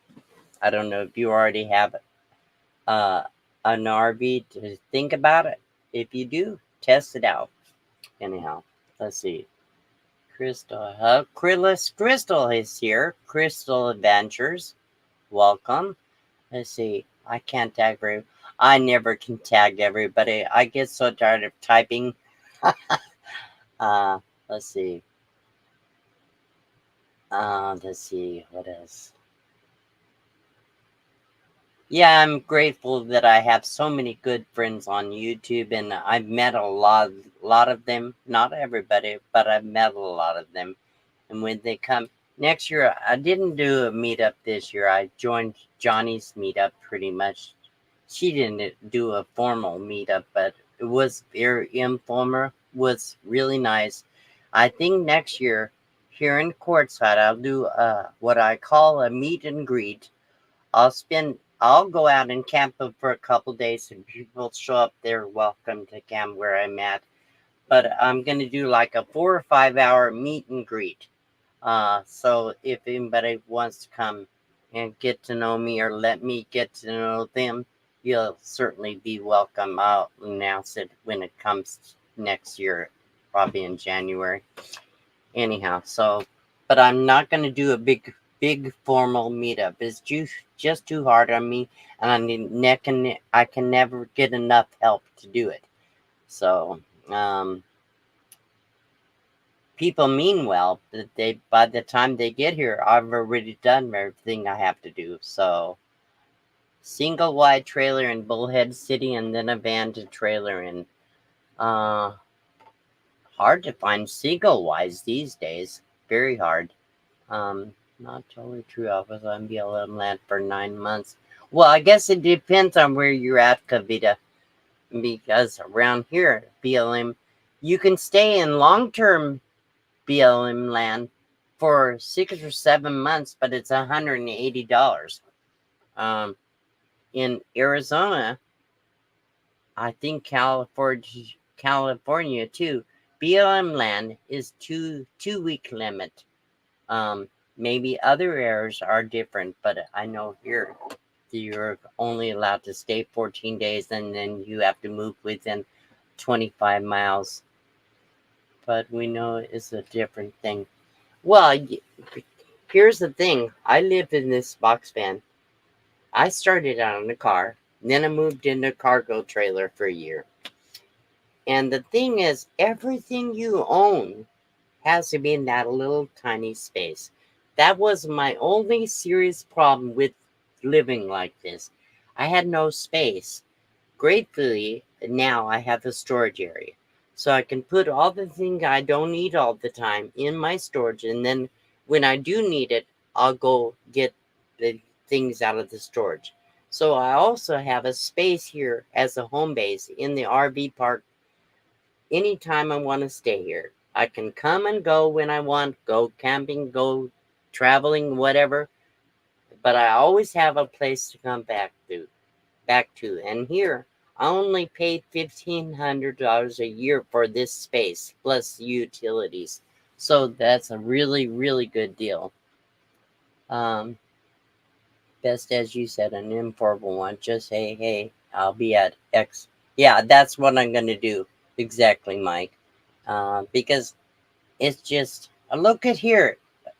I don't know if you already have uh, an RV to think about it. If you do, test it out. Anyhow, let's see. Crystal is here. Crystal Adventures. Welcome. Let's see. I can't tag every. I never can tag everybody. I get so tired of typing. uh, let's see. Let's see what else. Yeah, I'm grateful that I have so many good friends on YouTube, and I've met lot of them. Not everybody, but I've met a lot of them. And when they come next year, I didn't do a meetup this year. I joined Johnny's meetup pretty much. She didn't do a formal meetup, but it was very informal. Was really nice. I think next year here in Courtside, I'll do what I call a meet and greet. I'll go out and camp for a couple days, and people show up. They're welcome to camp where I'm at. But I'm gonna do like a 4 or 5 hour meet and greet. So if anybody wants to come and get to know me or let me get to know them, you'll certainly be welcome. I'll announce it when it comes next year, probably in January. Anyhow, so but I'm not gonna do a big formal meetup. It's just too hard on me, and I can never get enough help to do it. So people mean well, but they by the time they get here, I've already done everything I have to do. So single wide trailer in Bullhead City, and then a van to trailer in. Uh, Hard to find single wides these days. Very hard. Not totally true. I was on BLM land for 9 months. Well, I guess it depends on where you're at, Kavita, because around here, BLM, you can stay in long-term BLM land for 6 or 7 months, but it's $180. Um, in Arizona, I think California too. BLM land is two-week limit. Um, Maybe other areas are different, but I know here you're only allowed to stay 14 days, and then you have to move within 25 miles. But we know it's a different thing. Well, here's the thing. I live in this box van. I started out in a car, then I moved into a cargo trailer for a year. And the thing is, everything you own has to be in that little tiny space. That was my only serious problem with living like this. I had no space. Gratefully, now I have a storage area. So I can put all the things I don't need all the time in my storage. And then when I do need it, I'll go get the things out of the storage. So I also have a space here as a home base in the RV park anytime I want to stay here. I can come and go when I want, go camping, go traveling, whatever. But I always have a place to come back to. And here, I only pay $1,500 a year for this space plus utilities. So that's a really, really good deal. Um, Best as you said, an informal one. Just say, hey, I'll be at X. Yeah, that's what I'm gonna do. Exactly, Mike. Because it's just look at here.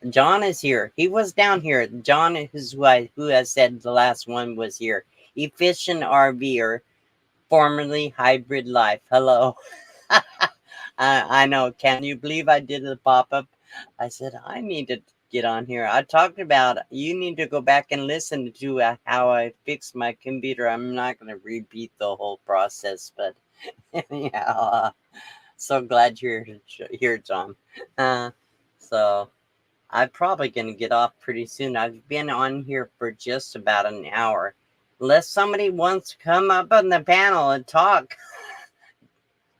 John is here. He was down here. John is who has said the last one was here. Efficient RVer, formerly hybrid life. Hello. I know. Can you believe I did a pop up? I said I need to get on here. I talked about you need to go back and listen to how I fixed my computer. I'm not going to repeat the whole process, but anyhow, so glad you're here, John. Uh, so I'm probably going to get off pretty soon. I've been on here for just about an hour. Unless somebody wants to come up on the panel and talk.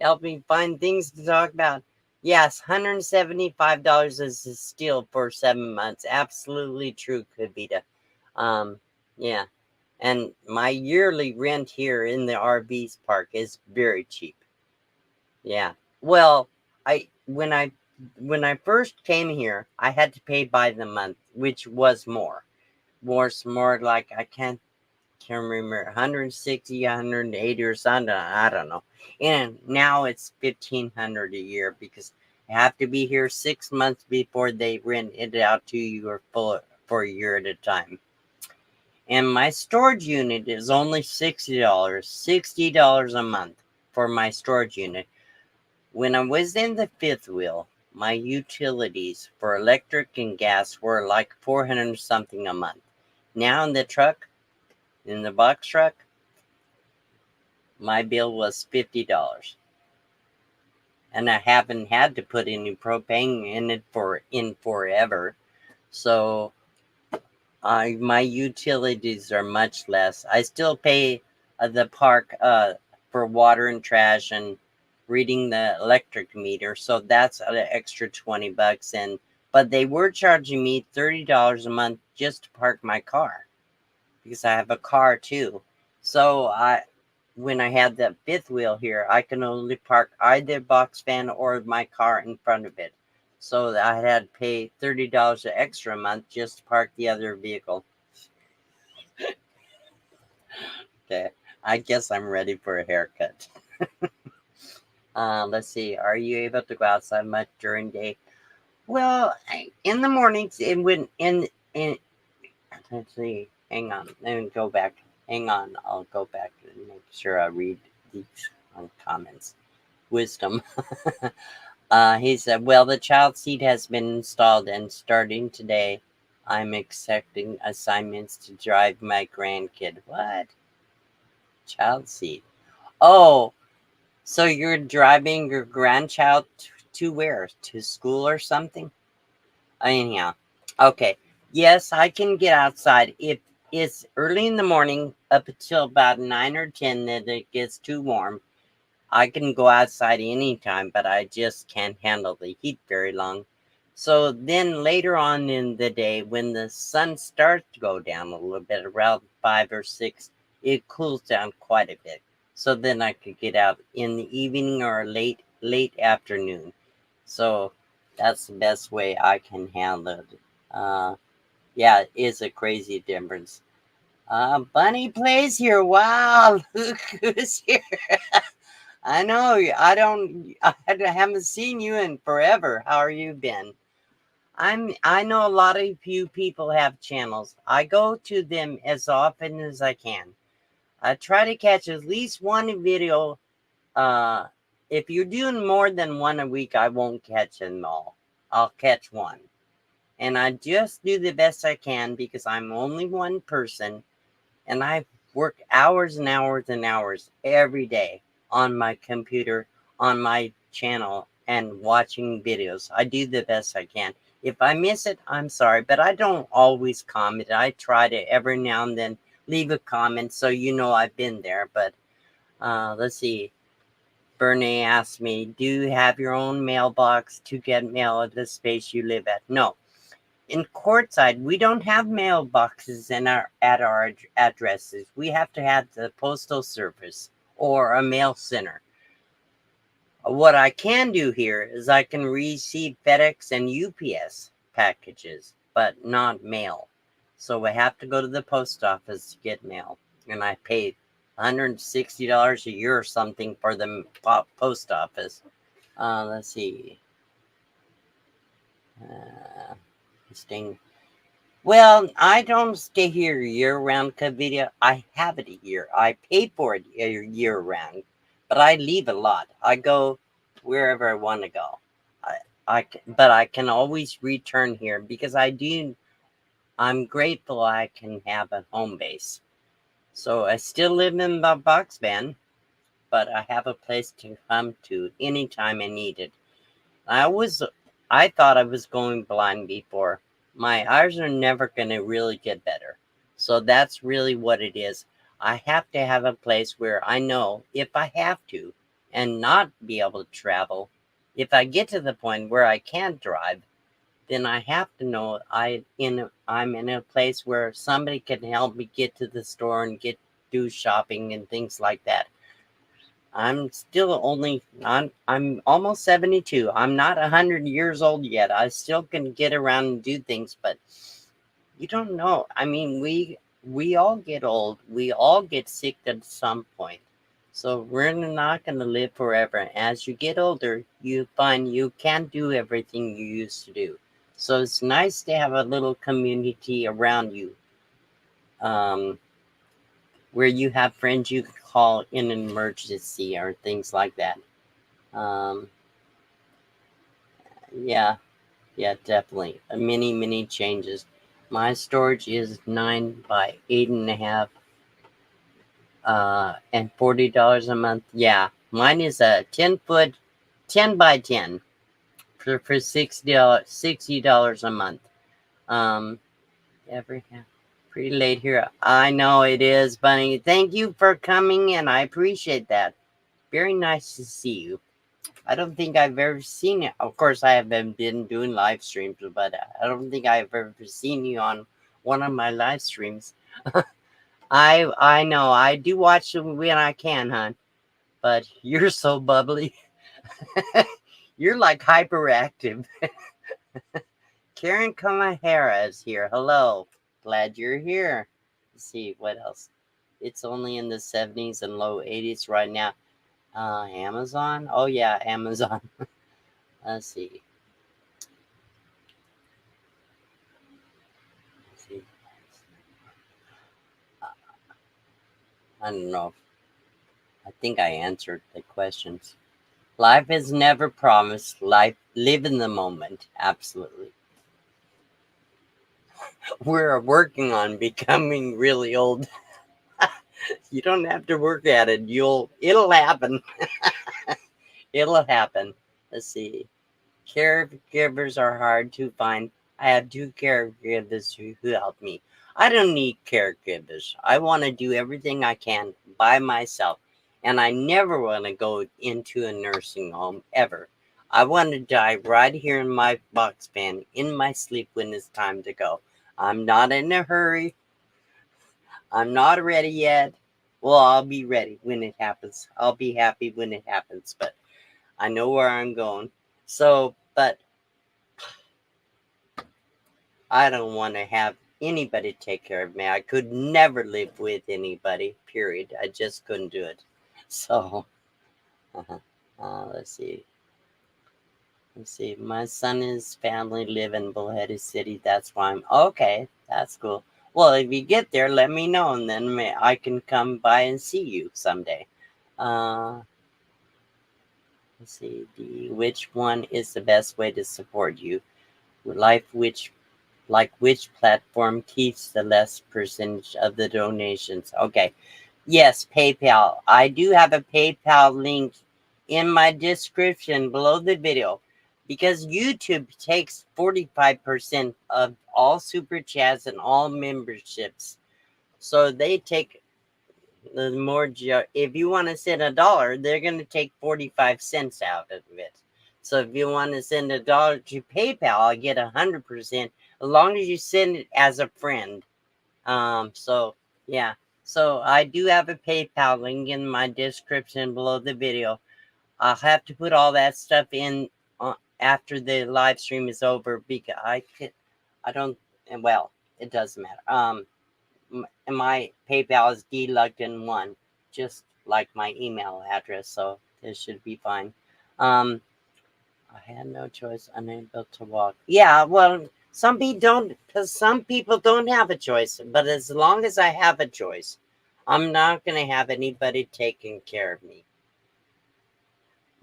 Help me find things to talk about. Yes, $175 is a steal for 7 months. Absolutely true, Kavita. Um, yeah. And my yearly rent here in the RVs park is very cheap. Yeah. Well, I when I first came here, I had to pay by the month, which was more like I can't remember 160, 180 or something. I don't know. And now it's 1,500 a year because I have to be here 6 months before they rent it out to you or full for a year at a time. And my storage unit is only $60, $60 a month for my storage unit. When I was in the fifth wheel, my utilities for electric and gas were like 400 something a month. Now in the truck, in the box truck, my bill was $50. And I haven't had to put any propane in it for in forever. So my utilities are much less. I still pay the park for water and trash and reading the electric meter, so that's an extra $20. And but they were charging me $30 a month just to park my car because I have a car too. So when I had the fifth wheel here, I can only park either box van or my car in front of it. So I had to pay $30 extra a month just to park the other vehicle. Okay, I guess I'm ready for a haircut. Let's see. Are you able to go outside much during day? Well, in the mornings, it would in. Let's see. Hang on. Let me go back. Hang on. I'll go back and make sure I read these comments. Wisdom. He said, "Well, the child seat has been installed, and starting today, I'm accepting assignments to drive my grandkid." What? Child seat? Oh, so you're driving your grandchild to where? To school or something? Anyhow, okay. Yes, I can get outside if it's early in the morning up until about 9 or 10 that it gets too warm. I can go outside anytime, but I just can't handle the heat very long. So then later on in the day, when the sun starts to go down a little bit, around 5 or 6, it cools down quite a bit. So then I could get out in the evening or late afternoon. So that's the best way I can handle it. Uh, yeah, it is a crazy difference. Bunny plays here. Wow, look who's here. I know. I haven't seen you in forever. How are you been? I know a lot of you people have channels. I go to them as often as I can. I try to catch at least one video. Uh, if you're doing more than one a week, I won't catch them all. I'll catch one. And I just do the best I can because I'm only one person and I work hours and hours and hours every day on my computer, on my channel, and watching videos. I do the best I can. If I miss it, I'm sorry, but I don't always comment. I try to every now and then leave a comment so you know I've been there. But let's see. Bernie asked me, "Do you have your own mailbox to get mail at the space you live at?" No, in Courtside, we don't have mailboxes in our addresses. We have to have the postal service or a mail center. What I can do here is I can receive FedEx and UPS packages, but not mail. So I have to go to the post office to get mail, and I pay $160 a year or something for the post office. Let's see. Uh, Sting. Well, I don't stay here year round, Kavita. I have it a year. I pay for it year round, but I leave a lot. I go wherever I want to go. But I can always return here because I do. I'm grateful I can have a home base. So I still live in the box van, but I have a place to come to anytime I need it. I was I thought I was going blind before. My eyes are never going to really get better. So that's really what it is. I have to have a place where I know if I have to. and not be able to travel. If I get to the point where I can't drive, then I have to know I'm in a place where somebody can help me get to the store and do shopping and things like that. I'm almost 72. I'm not 100 years old yet. I still can get around and do things, but you don't know. I mean, we all get old. We all get sick at some point. So we're not going to live forever. As you get older, you find you can't do everything you used to do. So it's nice to have a little community around you, um, where you have friends you can call in an emergency or things like that. Um, yeah, yeah, definitely. Many changes. My storage is 9 by 8.5, and $40 a month. Yeah, mine is a 10 foot, 10 by 10 for $60 a month. Um, every pretty late here. I know it is, Bunny. Thank you for coming in. I appreciate that. Very nice to see you. I don't think I've ever seen it. Of course, I haven't been doing live streams, but I don't think I've ever seen you on one of my live streams. I know I do watch them when I can, hon. But you're so bubbly. You're like hyperactive. Karen Kamahara is here. Hello. Glad you're here. Let's see what else. It's only in the 70s and low 80s right now. Amazon? Oh, yeah, Amazon. Let's see. Let's see. I don't know. I think I answered the questions. Life is never promised. Live in the moment. Absolutely. We're working on becoming really old. You don't have to work at it. It'll happen. It'll happen. Let's see. Caregivers are hard to find. I have two caregivers who help me. I don't need caregivers. I want to do everything I can by myself. And I never want to go into a nursing home ever. I want to die right here in my box fan, in my sleep when it's time to go. I'm not in a hurry. I'm not ready yet. Well, I'll be ready when it happens. I'll be happy when it happens, but I know where I'm going. So, but I don't want to have anybody take care of me. I could never live with anybody, period. I just couldn't do it. So, uh-huh. Let's see. Let's see. My son and his family live in Bullhead City. That's why I'm okay. That's cool. Well, if you get there, let me know, and then I can come by and see you someday. Uh, let's see. Which one is the best way to support you? Life, which platform keeps the less percentage of the donations? Okay. Yes, PayPal. I do have a PayPal link in my description below the video because YouTube takes 45% of all super chats and all memberships. So they take the more, if you want to send $1, they're going to take 45 cents out of it. So if you want to send $1 to PayPal, I get 100% as long as you send it as a friend. So yeah. So I do have a PayPal link in my description below the video. I'll have to put all that stuff in after the live stream is over because I don't, well, it doesn't matter. My PayPal is dluckton1, just like my email address, so this should be fine. I had no choice, unable to walk. Yeah, well, some people don't have a choice, but as long as I have a choice, I'm not going to have anybody taking care of me.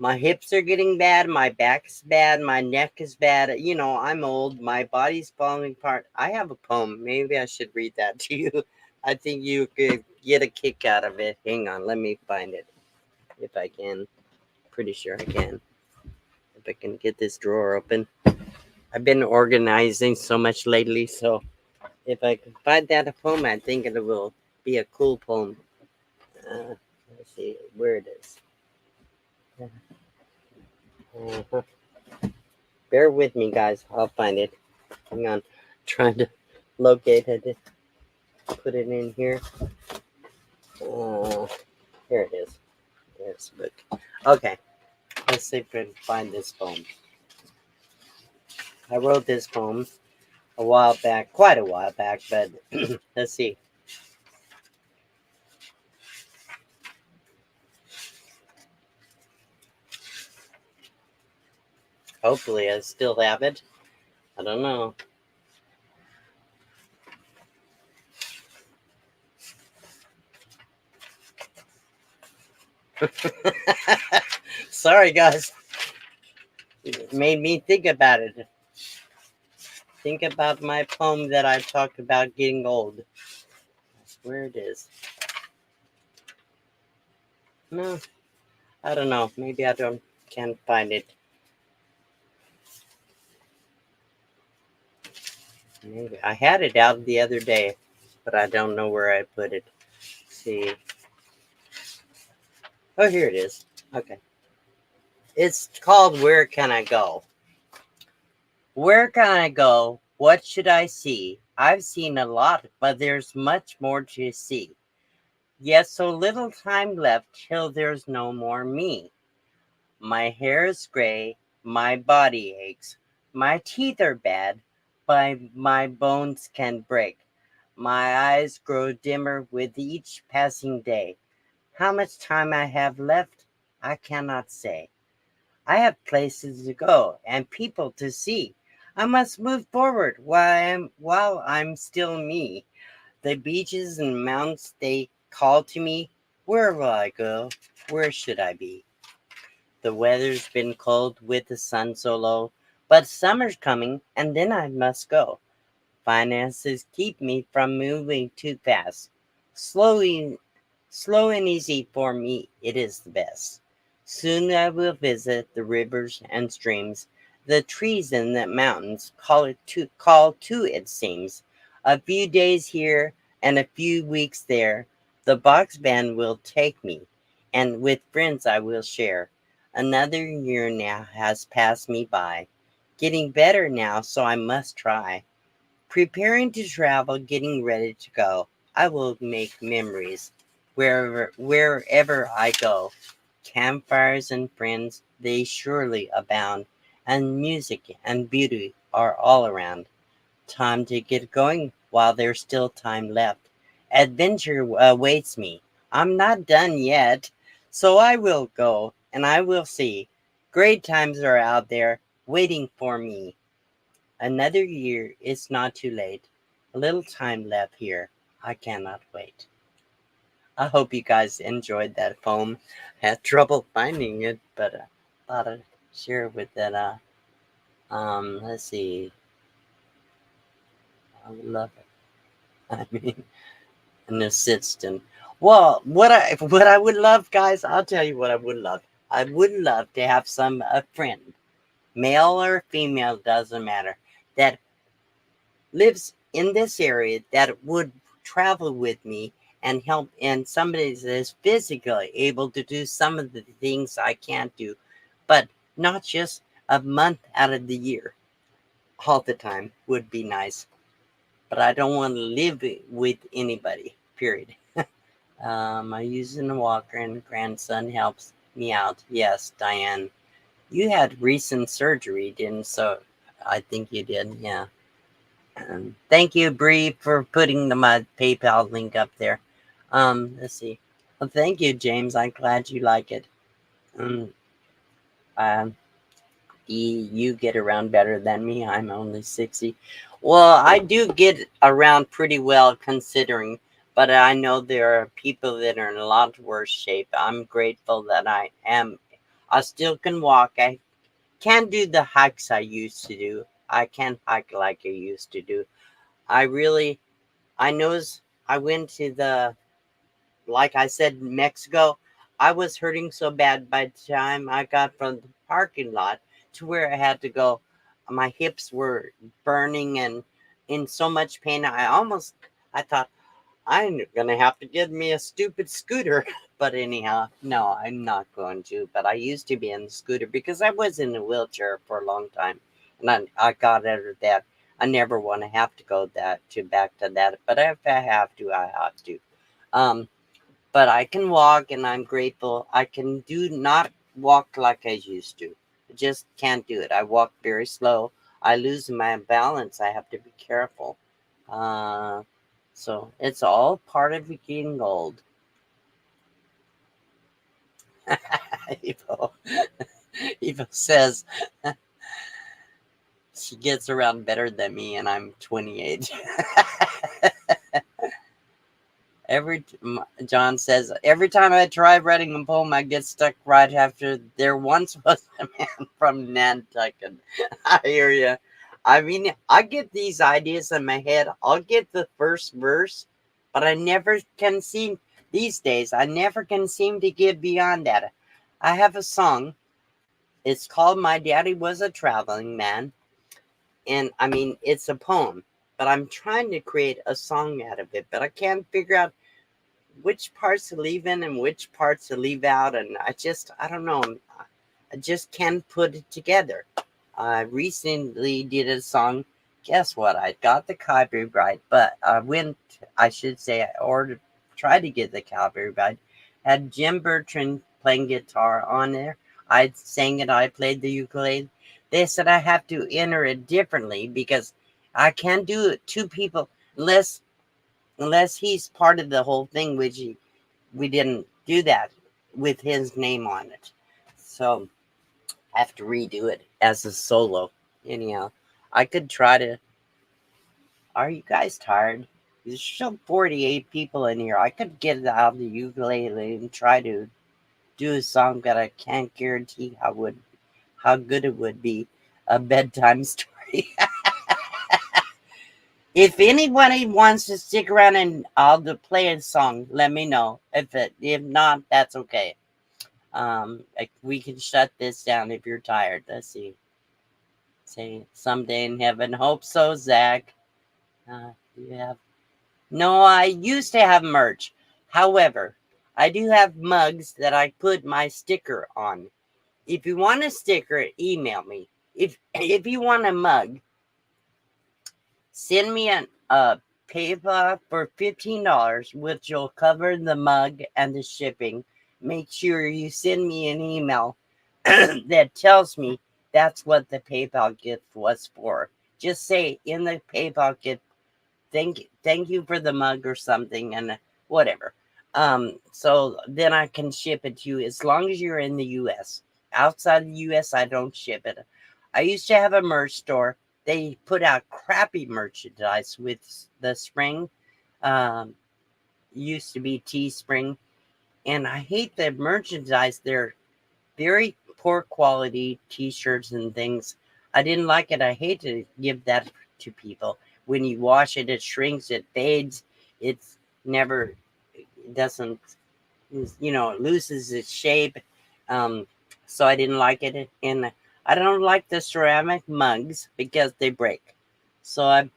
My hips are getting bad, my back's bad, my neck is bad. You know, I'm old, my body's falling apart. I have a poem. Maybe I should read that to you. I think you could get a kick out of it. Hang on, let me find it if I can. Pretty sure I can. If I can get this drawer open. I've been organizing so much lately, so if I can find that a poem, I think it will be a cool poem. Let's see where it is. Uh, bear with me, guys. I'll find it. Hang on. Trying to locate it. Put it in here. Uh, here it is. There's the book. Okay. Let's see if we can find this poem. I wrote this poem a while back, quite a while back, but let's see. Hopefully, I still have it. I don't know. Sorry, guys. It made me think about it. Think about my poem that I talked about getting old. Where it is. No, I don't know. Maybe I don't can't find it. Maybe I had it out the other day, but I don't know where I put it. Let's see. Oh, here it is. Okay. It's called Where Can I Go? Where can I go? What should I see? I've seen a lot, but there's much more to see. Yet so little time left till there's no more me. My hair is gray, my body aches, my teeth are bad, but my bones can break. My eyes grow dimmer with each passing day. How much time I have left, I cannot say. I have places to go and people to see. I must move forward while I'm still me. The beaches and mountains they call to me. Where will I go? Where should I be? The weather's been cold with the sun so low, but summer's coming and then I must go. Finances keep me from moving too fast. Slowly, slow and easy for me, it is the best. Soon I will visit the rivers and streams, the trees and the mountains call to it seems. A few days here and a few weeks there, the box band will take me, and with friends I will share. Another year now has passed me by, getting better now, so I must try. Preparing to travel, getting ready to go. I will make memories wherever I go. Campfires and friends, they surely abound, and music and beauty are all around. Time to get going while there's still time left. Adventure awaits me. I'm not done yet, so I will go and I will see. Great times are out there waiting for me. Another year is not too late. A little time left here. I cannot wait. I hope you guys enjoyed that poem. Had trouble finding it, but thought I'd share it with that. Let's see. I would love it. I mean, an assistant. Well, what I would love, guys, I'll tell you what I would love. I would love to have some a friend, male or female, doesn't matter, that lives in this area that would travel with me and help, and somebody that is physically able to do some of the things I can't do, but not just a month out of the year. All the time would be nice, but I don't want to live with anybody, period. I use a walker and grandson helps me out. Yes, Diane, you had recent surgery, didn't so? I think you did, yeah. Thank you, Bree, for putting my PayPal link up there. Let's see. Well, thank you, James. I'm glad you like it. Um, um, you get around better than me. I'm only 60. Well, I do get around pretty well considering, but I know there are people that are in a lot worse shape. I'm grateful that I am. I still can walk. I can't do the hikes I used to do. I can't hike like I used to do. I really I noticed I went to like I said, Mexico. I was hurting so bad by the time I got from the parking lot to where I had to go. My hips were burning and in so much pain. I thought I'm gonna have to get me a stupid scooter. But anyhow, no, I'm not going to. But I used to be in the scooter because I was in a wheelchair for a long time, and I got out of that. I never want to have to go back to that. But if I have to, I have to. Um, but I can walk, and I'm grateful. I can do not walk like I used to. I just can't do it. I walk very slow. I lose my balance. I have to be careful. Uh, so it's all part of getting old. Evo, Evo says she gets around better than me, and I'm 28. John says every time I try writing a poem, I get stuck right after there once was a man from Nantucket. I hear you. I mean, I get these ideas in my head. I'll get the first verse, but I never can seem these days. I never can seem to get beyond that. I have a song. It's called "My Daddy Was a Traveling Man," and I mean, it's a poem. But I'm trying to create a song out of it, but I can't figure out which parts to leave in and which parts to leave out, and I don't know. I just can't put it together. I recently did a song. Guess what? I got the copyright, but I should say, or tried to get the copyright. Had Jim Bertrand playing guitar on there. I sang it. I played the ukulele. They said I have to enter it differently because I can't do it two people unless he's part of the whole thing, which we didn't do that with his name on it. So I have to redo it as a solo. Anyhow, I could try to. Are you guys tired? There's still 48 people in here. I could get out the ukulele and try to do a song, but I can't guarantee how good it would be. A bedtime story. If anybody wants to stick around and I'll play a song, let me know. If not, that's okay. We can shut this down if you're tired. Let's see. Say someday in heaven. Hope so, Zach. You have no. I used to have merch. However, I do have mugs that I put my sticker on. If you want a sticker, email me. If you want a mug, send me a PayPal for $15, which will cover the mug and the shipping. Make sure you send me an email that tells me that's what the PayPal gift was for. Just say in the PayPal gift, thank you for the mug or something, and whatever. So then I can ship it to you as long as you're in the US. Outside the US, I don't ship it. I used to have a merch store. They put out crappy merchandise with the spring. Um, used to be Teespring, and I hate the merchandise. They're very poor quality t-shirts and things. I didn't like it. I hate to give that to people. When you wash it, it shrinks, it fades. It's never, it doesn't, it loses its shape. Um, so I didn't like it. And I don't like the ceramic mugs because they break. So I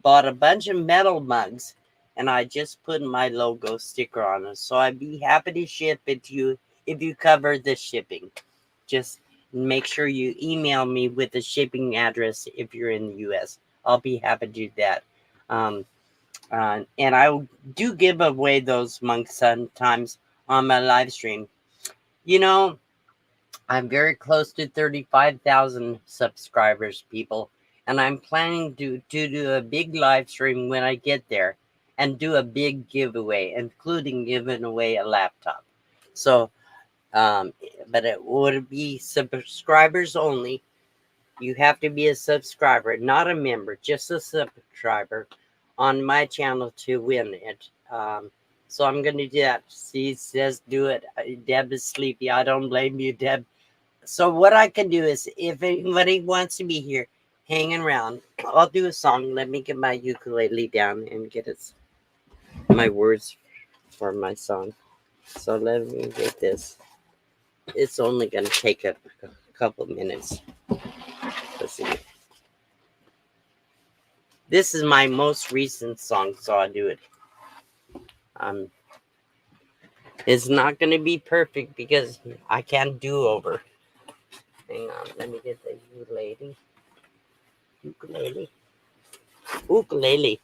bought a bunch of metal mugs and I just put my logo sticker on it. So I'd be happy to ship it to you if you cover the shipping. Just make sure you email me with the shipping address if you're in the US. I'll be happy to do that. Um, and I do give away those monks sometimes on my live stream. You know, I'm very close to 35,000 subscribers, people, and I'm planning to do a big live stream when I get there and do a big giveaway, including giving away a laptop. So, um, but it would be subscribers only. You have to be a subscriber, not a member, just a subscriber on my channel to win it. So I'm going to do that. She says do it. Deb is sleepy. I don't blame you, Deb. So what I can do is if anybody wants to be here hanging around, I'll do a song. Let me get my ukulele down and get my words for my song. So let me get this. It's only going to take a couple minutes. Let's see. This is my most recent song, so I'll do it. Um, it's not gonna be perfect because I can't do over. Hang on, let me get the ukulele. Ukulele. Ukulele.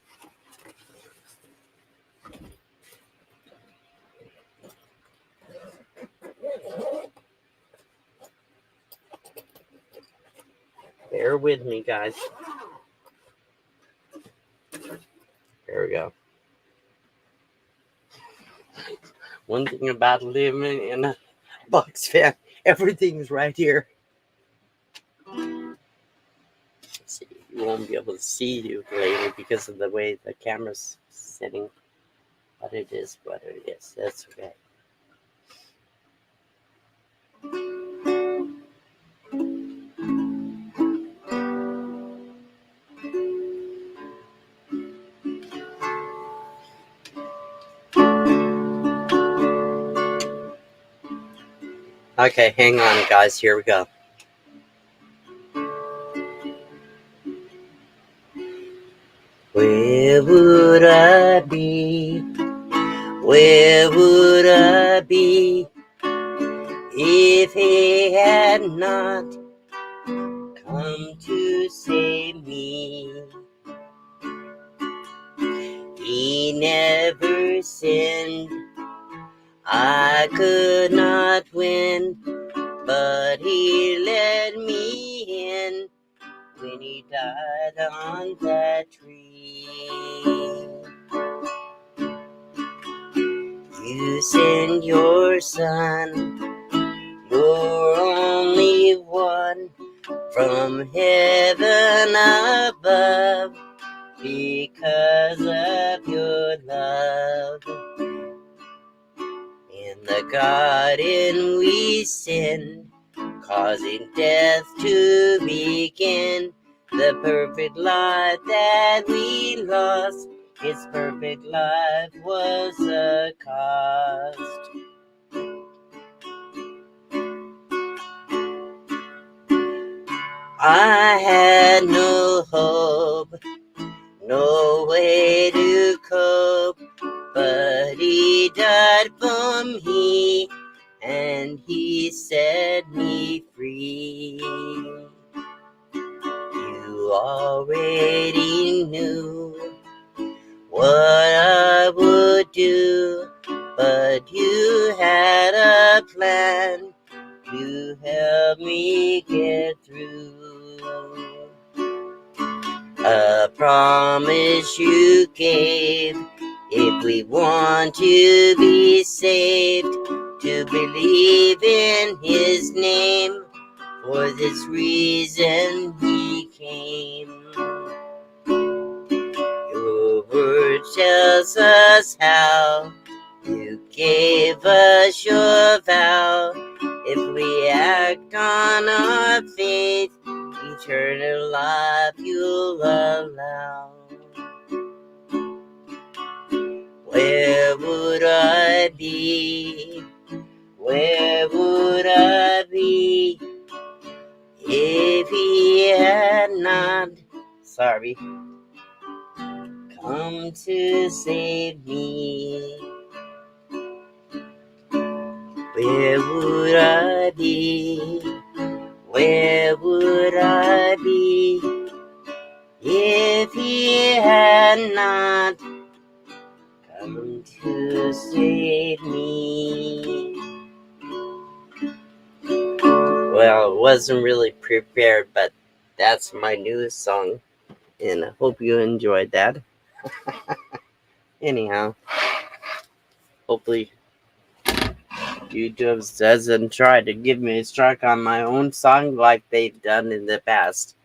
Bear with me, guys. There we go. One thing about living in a box fan, everything's right here. See, you won't be able to see the ukulele because of the way the camera's sitting, but it is what it is. That's okay. Okay, hang on, guys. Here we go. Where would I be? Where would I be if he had not come to save me? He never sinned, I could not win, but he let me in when he died on that tree. You send your son, your only one, from heaven above, because of your love. In the garden we sinned, causing death to begin. The perfect life that we lost, its perfect life was a cost. I had no hope, no way to cope, but he died for me, and he set me free. You already knew what I would do, but you had a plan to help me get through. A promise you gave, if we want to be saved, to believe in his name. For this reason he came. Your word tells us how you gave us your vow. If we act on our faith, eternal life you'll allow. Where would I be? Where would I be if he had not, come to save me? Where would I be? Where would I be if he had not come to save me? Well, it wasn't really prepared, but that's my new song, and I hope you enjoyed that. Anyhow, hopefully YouTube doesn't try to give me a strike on my own song like they've done in the past.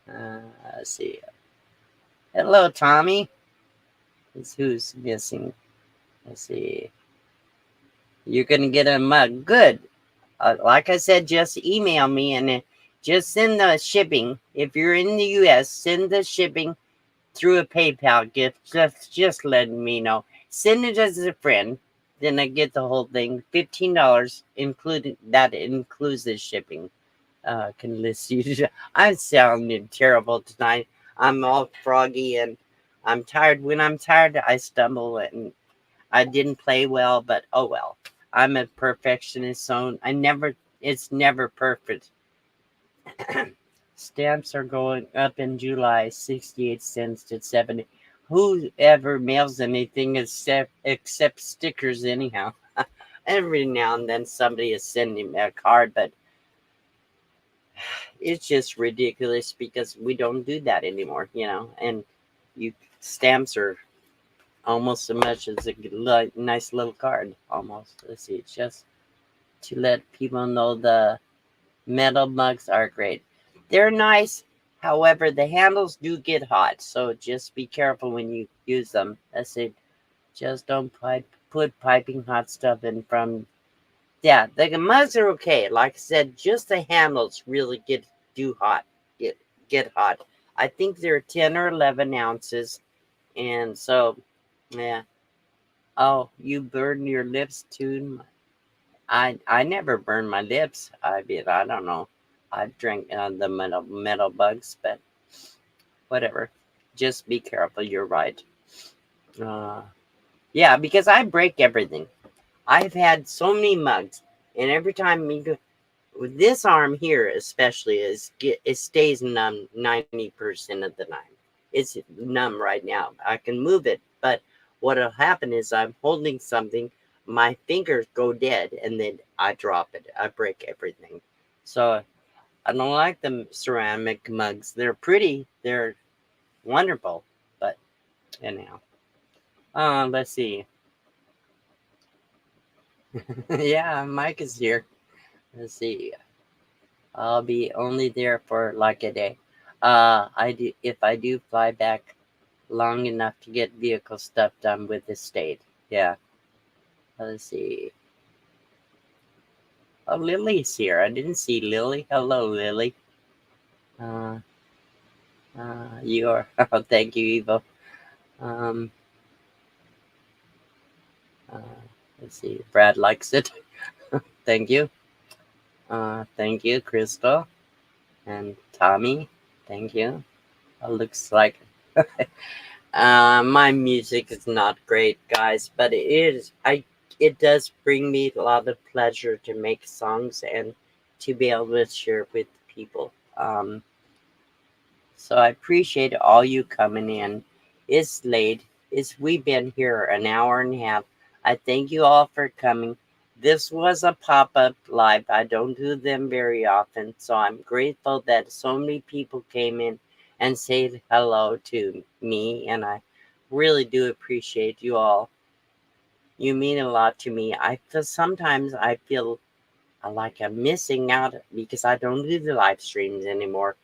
Let's see. Hello, Tommy. Who's missing? Let's see. You're gonna get a mug. Good. Like I said, just email me and just send the shipping. If you're in the U.S., send the shipping through a PayPal gift. Just letting me know. Send it as a friend. Then I get the whole thing. $15, including that includes the shipping. Can list you. I'm sounding terrible tonight. I'm all froggy and I'm tired. When I'm tired, I stumble and I didn't play well, but oh well. I'm a perfectionist, so it's never perfect. Stamps are going up in July, 68 cents to 70. Whoever mails anything except stickers anyhow. Every now and then somebody is sending me a card, but it's just ridiculous because we don't do that anymore, and you stamps are almost as much as a nice little card, almost. Let's see, it's just to let people know the metal mugs are great. They're nice, however, the handles do get hot, so just be careful when you use them. I say, just don't put piping hot stuff in from. Yeah, the mugs are okay. Like I said, just the handles really do hot. Get get hot. I think they're 10 or 11 ounces, and so yeah. Oh, you burn your lips too? I never burn my lips. I don't know. I've drank the metal bugs, but whatever. Just be careful. You're right. Uh, yeah, because I break everything. I've had so many mugs, and every time you go, with this arm here, especially, it stays numb 90% of the time. It's numb right now. I can move it, but what'll happen is I'm holding something, my fingers go dead, and then I drop it. I break everything. So I don't like the ceramic mugs. They're pretty. They're wonderful, but anyhow. Let's see. Yeah, Mike is here. Let's see. I'll be only there for like a day. I do if I do fly back long enough to get vehicle stuff done with the state. Yeah. Let's see. Oh, Lily's here. I didn't see Lily. Hello, Lily. Uh, you are. Oh, thank you, Evo. Um, uh, let's see. Brad likes it. Thank you. Thank you, Crystal and Tommy. Thank you. Looks like my music is not great, guys, but it does bring me a lot of pleasure to make songs and to be able to share with people. So I appreciate all you coming in. It's late. We've been here an hour and a half. I thank you all for coming. This was a pop-up live. I don't do them very often, so I'm grateful that so many people came in and said hello to me, and I really do appreciate you all. You mean a lot to me. I feel sometimes I feel like I'm missing out because I don't do the live streams anymore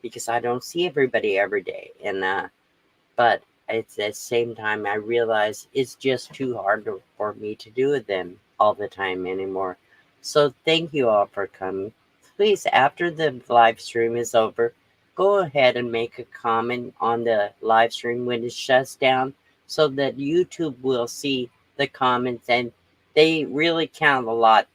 because I don't see everybody every day. And but at the same time, I realize it's just too hard for me to do them all the time anymore. So thank you all for coming. Please, after the live stream is over, go ahead and make a comment on the live stream when it shuts down so that YouTube will see the comments, and they really count a lot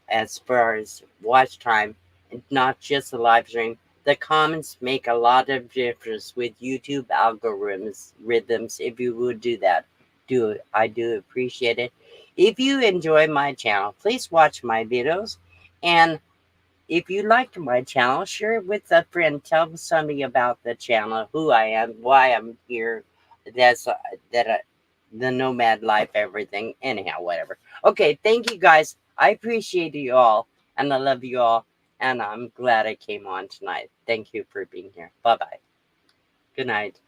as far as watch time, and not just the live stream. The comments make a lot of difference with YouTube algorithms rhythms. If you would do that, I do appreciate it. If you enjoy my channel, please watch my videos, and if you like my channel, share it with a friend. Tell somebody about the channel, who I am, why I'm here. That's that the nomad life, everything. Anyhow, whatever. Okay, thank you guys. I appreciate you all, and I love you all, and I'm glad I came on tonight. Thank you for being here. Bye bye. Good night.